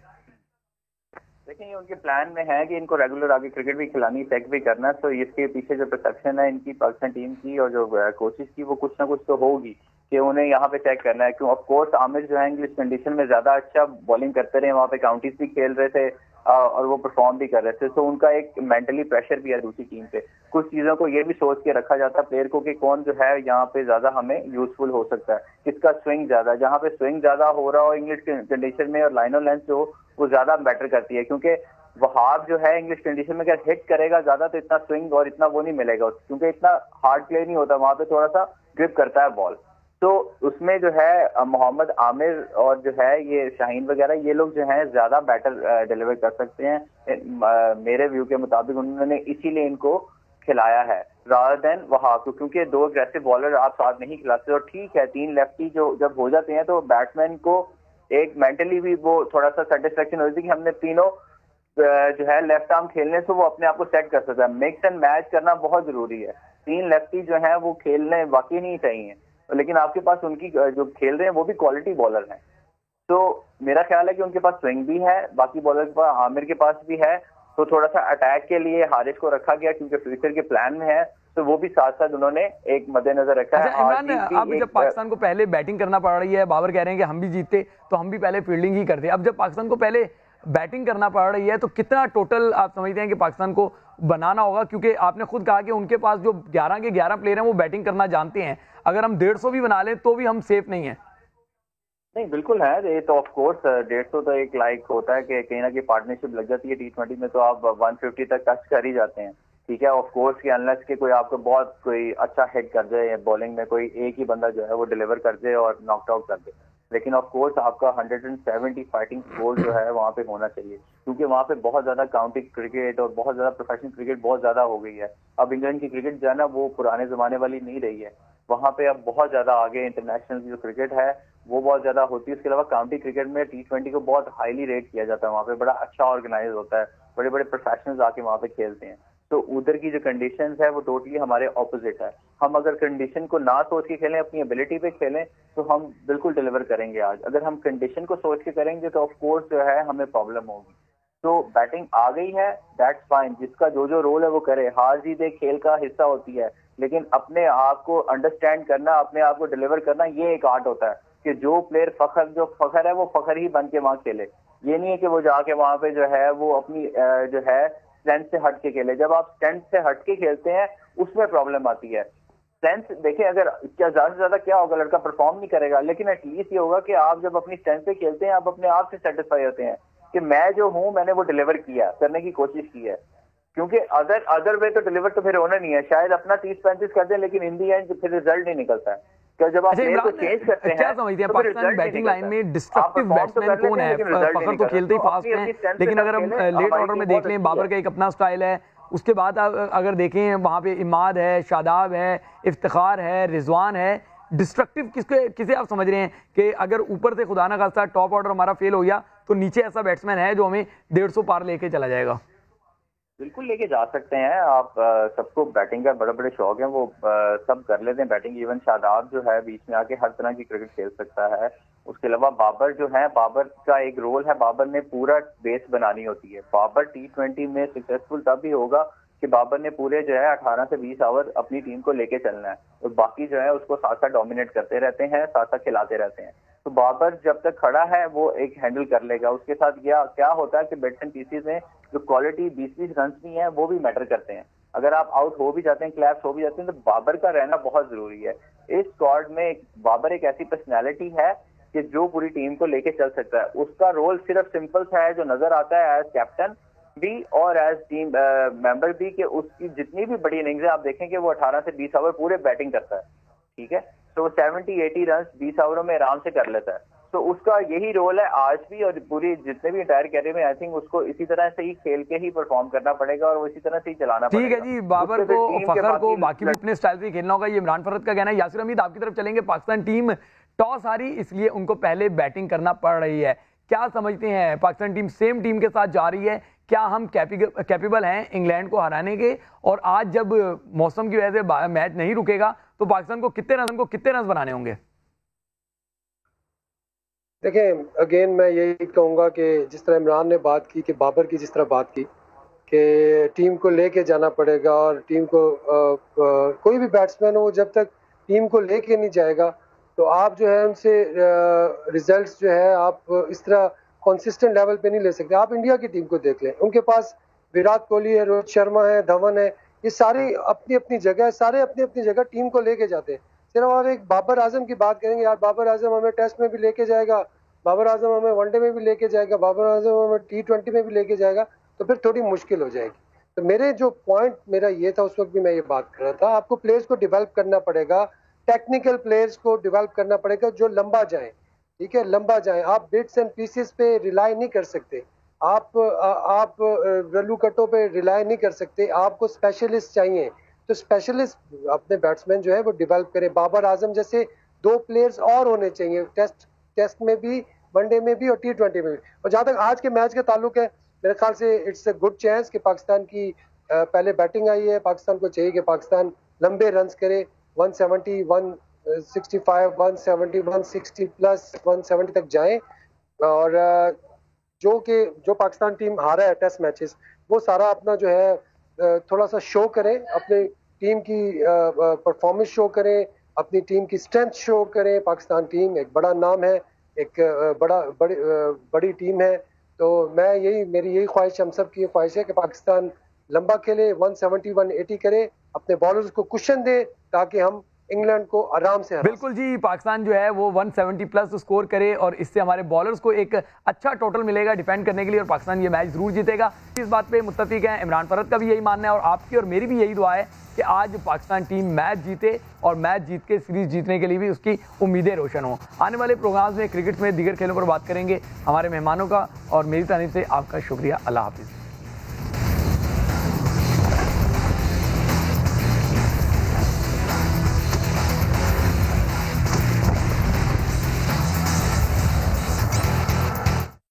देखिए उनके प्लान में है कि इनको रेगुलर आगे क्रिकेट भी खिलानी, चेक भी करना, तो इसके पीछे जो परसेप्शन है इनकी पाकिस्तान टीम की और जो कोचिज की, वो कुछ ना कुछ तो होगी कि उन्हें यहाँ पे चेक करना है। क्यों, ऑफ कोर्स आमिर जो है इंग्लिश कंडीशन में ज्यादा अच्छा बॉलिंग करते रहे, वहाँ पे काउंटीज भी खेल रहे थे और वो परफॉर्म भी कर रहे थे, तो उनका एक मेंटली प्रेशर भी है दूसरी टीम पे। कुछ चीजों को ये भी सोच के रखा जाता है प्लेयर को कि कौन जो है यहाँ पे ज्यादा हमें यूजफुल हो सकता है, किसका स्विंग ज्यादा, जहाँ पे स्विंग ज्यादा हो रहा हो इंग्लिश कंडीशन में और लाइन ऑफ लेंथ जो वो ज्यादा बेटर करती है, क्योंकि वहाब जो है इंग्लिश कंडीशन में अगर हिट करेगा ज्यादा तो इतना स्विंग और इतना वो नहीं मिलेगा, क्योंकि इतना हार्ड प्ले नहीं होता, वहां पे थोड़ा सा ग्रिप करता है बॉल। तो उसमें जो है मोहम्मद आमिर और जो है ये शाहीन वगैरह ये लोग जो हैं ज्यादा बैटर डिलीवर कर सकते हैं मेरे व्यू के मुताबिक। उन्होंने इसीलिए इनको खिलाया है रादर देन वहाब को, क्योंकि दो अग्रेसिव बॉलर आप साथ नहीं खिलाते। और ठीक है, 3 लेफ्टी जो जब हो जाते हैं तो बैट्समैन को एक मेंटली भी वो थोड़ा सा सेटिस्फेक्शन होती है कि हमने तीनों जो है लेफ्ट आर्म खेलने से वो अपने आप को सेट कर सकता है। मिक्स एंड मैच करना बहुत जरूरी है। 3 लेफ्टी जो है वो खेलने वाकई नहीं चाहिए, लेकिन आपके पास उनकी जो खेल रहे हैं वो भी क्वालिटी बॉलर हैं। तो मेरा ख्याल है कि उनके पास स्विंग भी है, बाकी बॉलर के पास, आमिर के पास भी है। तो थोड़ा सा अटैक के लिए हारिस को रखा गया क्योंकि फ्यूचर के प्लान में है, तो वो भी साथ साथ उन्होंने एक मद्देनजर रखा है। इमरान, अब जब पाकिस्तान को पहले बैटिंग करना पड़ रही है, बाबर कह रहे हैं कि हम भी जीतते तो हम भी पहले फील्डिंग ही करते, अब जब पाकिस्तान को पहले बैटिंग करना पड़ रही है तो कितना टोटल आप समझते हैं कि पाकिस्तान को बनाना होगा? क्योंकि आपने खुद कहा कि उनके पास जो 11 के 11 प्लेयर हैं वो बैटिंग करना जानते हैं, अगर हम 150 भी बना लें तो भी हम सेफ नहीं है। नहीं, बिल्कुल है ये तो ऑफ कोर्स 150 तो एक लाइक होता है कि कहीं ना कहीं पार्टनरशिप लग जाती है। T20 में तो आप 150 तक टच कर ही जाते हैं, ठीक है। ऑफ कोर्स कि अनलेस के कोई आपको बहुत कोई अच्छा हिट कर जाए बॉलिंग में, कोई एक ही बंदा जो है वो डिलीवर कर दे और नॉकड आउट कर दे, लेकिन ऑफ कोर्स आपका 170 फाइटिंग स्कोर जो है वहाँ पे होना चाहिए, क्योंकि वहाँ पे बहुत ज्यादा काउंटी क्रिकेट और बहुत ज्यादा प्रोफेशनल क्रिकेट बहुत ज्यादा हो गई है। अब इंग्लैंड की क्रिकेट जो है ना वो पुराने जमाने वाली नहीं रही है, वहाँ पे अब बहुत ज्यादा आगे इंटरनेशनल जो क्रिकेट है वो बहुत ज्यादा होती है। उसके अलावा काउंटी क्रिकेट में T20 को बहुत हाईली रेट किया जाता है, वहाँ पे बड़ा अच्छा ऑर्गेनाइज होता है, बड़े बड़े प्रोफेशनल्स आके वहाँ पे खेलते हैं। तो उधर की जो कंडीशंस है वो टोटली हमारे ऑपोजिट है। हम अगर कंडीशन को ना सोच के खेलें, अपनी एबिलिटी पे खेलें, तो हम बिल्कुल डिलीवर करेंगे आज। अगर हम कंडीशन को सोच के करेंगे तो ऑफ कोर्स जो है हमें प्रॉब्लम होगी। तो बैटिंग आ गई है, दैट्स फाइन, जिसका जो जो रोल है वो करे। हार जीत एक खेल का हिस्सा होती है, लेकिन अपने आप को अंडरस्टैंड करना, अपने आप को डिलीवर करना, ये एक आर्ट होता है कि जो प्लेयर जो फखर है वो फखर ही बन के वहां खेले। ये नहीं है कि वो जाके वहां पे जो है वो अपनी जो है स्ट्रेंथ से हट के खेले। जब आप स्ट्रेंथ से हट के खेलते हैं उसमें प्रॉब्लम आती है। स्ट्रेंथ देखिए, अगर क्या ज्यादा से ज्यादा क्या होगा, लड़का परफॉर्म नहीं करेगा, लेकिन एटलीस्ट ये होगा कि आप जब अपनी स्ट्रेंथ से खेलते हैं आप अपने आप से सेटिस्फाई होते हैं कि मैं जो हूं मैंने वो डिलीवर किया, करने की कोशिश की है। क्योंकि अदर वे तो डिलीवर तो फिर होना नहीं है, शायद अपना 30-35 कर दें, लेकिन इन दी एंड फिर रिजल्ट नहीं निकलता है। क्या जब आप प्लेयर को चेंज करते हैं, क्या समझते हैं पाकिस्तान बैटिंग लाइन में डिस्ट्रक्टिव बैट्समैन कौन है? फखर तो खेलते ही फास्ट हैं, लेकिन अगर हम लेट ऑर्डर में देख लें, बाबर का एक अपना स्टाइल है, उसके बाद अगर देखें वहां पे इमाद है, शादाब है, इफ्तिखार है, रिजवान है, डिस्ट्रक्टिव किसे आप समझ रहे हैं कि अगर ऊपर से खुदा ना खास्ता टॉप ऑर्डर हमारा फेल हो गया तो नीचे ऐसा बैट्समैन है जो हमें 150 पार लेके चला जाएगा? बिल्कुल लेके जा सकते हैं आप। सबको बैटिंग का बड़े बड़े शौक है, वो सब कर लेते हैं बैटिंग। इवन शादाब जो है बीच में आके हर तरह की क्रिकेट खेल सकता है। उसके अलावा बाबर जो है, बाबर का एक रोल है, बाबर ने पूरा बेस बनानी होती है। बाबर T20 में सक्सेसफुल तब भी होगा कि बाबर ने पूरे जो है 18 से 20 ओवर अपनी टीम को लेके चलना है, और बाकी जो है उसको साथ साथ डोमिनेट करते रहते हैं, साथ साथ खिलाते रहते हैं। तो बाबर जब तक खड़ा है वो एक हैंडल कर लेगा। उसके साथ क्या होता है कि बिट्स एंड पीसेस में जो क्वालिटी 20-20 रन भी हैं वो भी मैटर करते हैं। अगर आप आउट हो भी जाते हैं, क्लैप्स हो भी जाते हैं, तो बाबर का रहना बहुत जरूरी है। इस स्क्वाड में बाबर एक ऐसी पर्सनैलिटी है कि जो पूरी टीम को लेके चल सकता है। उसका रोल सिर्फ सिंपल सा है जो नजर आता है एज कैप्टन भी और एज टीम मेंबर भी, कि उसकी जितनी भी बड़ी इनिंग्स है आप देखें कि वो 18 से 20 ओवर पूरे बैटिंग करता है, ठीक है। तो वो 70-80 रन 20 ओवरों में आराम से कर लेता है। तो उसका यही रोल है आज भी, और पूरी जितने भी एंटायर कैरियर में आई थिंक उसको इसी तरह से ही खेल के ही परफॉर्म करना पड़ेगा और वो इसी तरह से ही चलाना पड़ेगा। ठीक है जी, बाबर को, फखर को बाकी भी अपने स्टाइल से खेलना होगा, ये इमरान फरहत का कहना है। यासिर हमीद, आपकी तरफ चलेंगे। पाकिस्तान टीम टॉस हारी इसलिए उनको पहले बैटिंग करना पड़ रही है, क्या समझते हैं? पाकिस्तान टीम सेम टीम के साथ जा रही है, क्या हम कैपेबल हैं इंग्लैंड को हराने के? और आज जब मौसम की वजह से मैच नहीं रुकेगा तो पाकिस्तान को कितने रन बनाने होंगे? देखें, अगेन मैं यही कहूँगा कि जिस तरह इमरान ने बात की, कि बाबर की जिस तरह बात की कि टीम को लेके जाना पड़ेगा, और टीम को कोई भी बैट्समैन हो जब तक टीम को लेके नहीं जाएगा तो आप जो है उनसे रिजल्ट्स जो है आप इस तरह कंसिस्टेंट लेवल पे नहीं ले सकते। आप इंडिया की टीम को देख लें, उनके पास विराट कोहली है, रोहित शर्मा है, धवन है, ये सारे अपनी अपनी जगह, सारे अपनी अपनी जगह टीम को लेके जाते हैं। सिर्फ आप एक बाबर आजम की बात करेंगे, यार बाबर आजम हमें टेस्ट में भी लेके जाएगा, बाबर आजम हमें वनडे में भी लेके जाएगा, बाबर आजम हमें T20 में भी लेके जाएगा, तो फिर थोड़ी मुश्किल हो जाएगी। तो मेरे जो पॉइंट मेरा ये था, उस वक्त भी मैं ये बात कर रहा था, आपको प्लेयर्स को डेवलप करना पड़ेगा टेक्निकल प्लेयर्स को डेवलप करना पड़ेगा जो लंबा जाएं, ठीक है, लंबा जाएं। आप बिट्स एंड पीसेस पे रिलाई नहीं कर सकते, आप रल्लू कट्टों पे रिलाई नहीं कर सकते, आपको स्पेशलिस्ट चाहिए। तो स्पेशलिस्ट अपने बैट्समैन जो है वो डेवलप करे। बाबर आजम जैसे 2 प्लेयर्स और होने चाहिए, टेस्ट में भी, वनडे में भी और T20 में भी। और जहां तक आज के मैच का ताल्लुक है, मेरे ख्याल से इट्स अ गुड चांस कि पाकिस्तान की पहले बैटिंग आई है। पाकिस्तान को चाहिए कि पाकिस्तान लंबे रन्स करे, 170, 165, 170, 160 प्लस 170 तक जाए। और जो पाकिस्तान टीम हारा है टेस्ट मैचेस, वो सारा अपना जो है थोड़ा सा शो करें, अपने टीम की परफॉर्मेंस शो करें, अपनी टीम की स्ट्रेंथ शो करें। पाकिस्तान टीम एक बड़ा नाम है, एक बड़ी टीम है। तो मेरी यही ख्वाहिश, हम सब की ख्वाहिश है कि पाकिस्तान लंबा खेले, 170, 180 करे, अपने बॉलर्स को कुशन दे ताकि हम इंग्लैंड को आराम से हरा। बिल्कुल जी, पाकिस्तान जो है वो 170 प्लस स्कोर करे और इससे हमारे बॉलर्स को एक अच्छा टोटल मिलेगा डिफेंड करने के लिए और पाकिस्तान ये मैच जरूर जीतेगा। इस बात पे मुत्तफिक हैं, इमरान फरहत का भी यही मानना है और आपकी और मेरी भी यही दुआ है कि आज पाकिस्तान टीम मैच जीते और मैच जीत के सीरीज जीतने के लिए भी उसकी उम्मीदें रोशन हों। आने वाले प्रोग्राम्स में क्रिकेट में दीगर खेलों पर बात करेंगे हमारे मेहमानों का, और मेरी तरफ से आपका शुक्रिया। अल्लाह हाफिज़।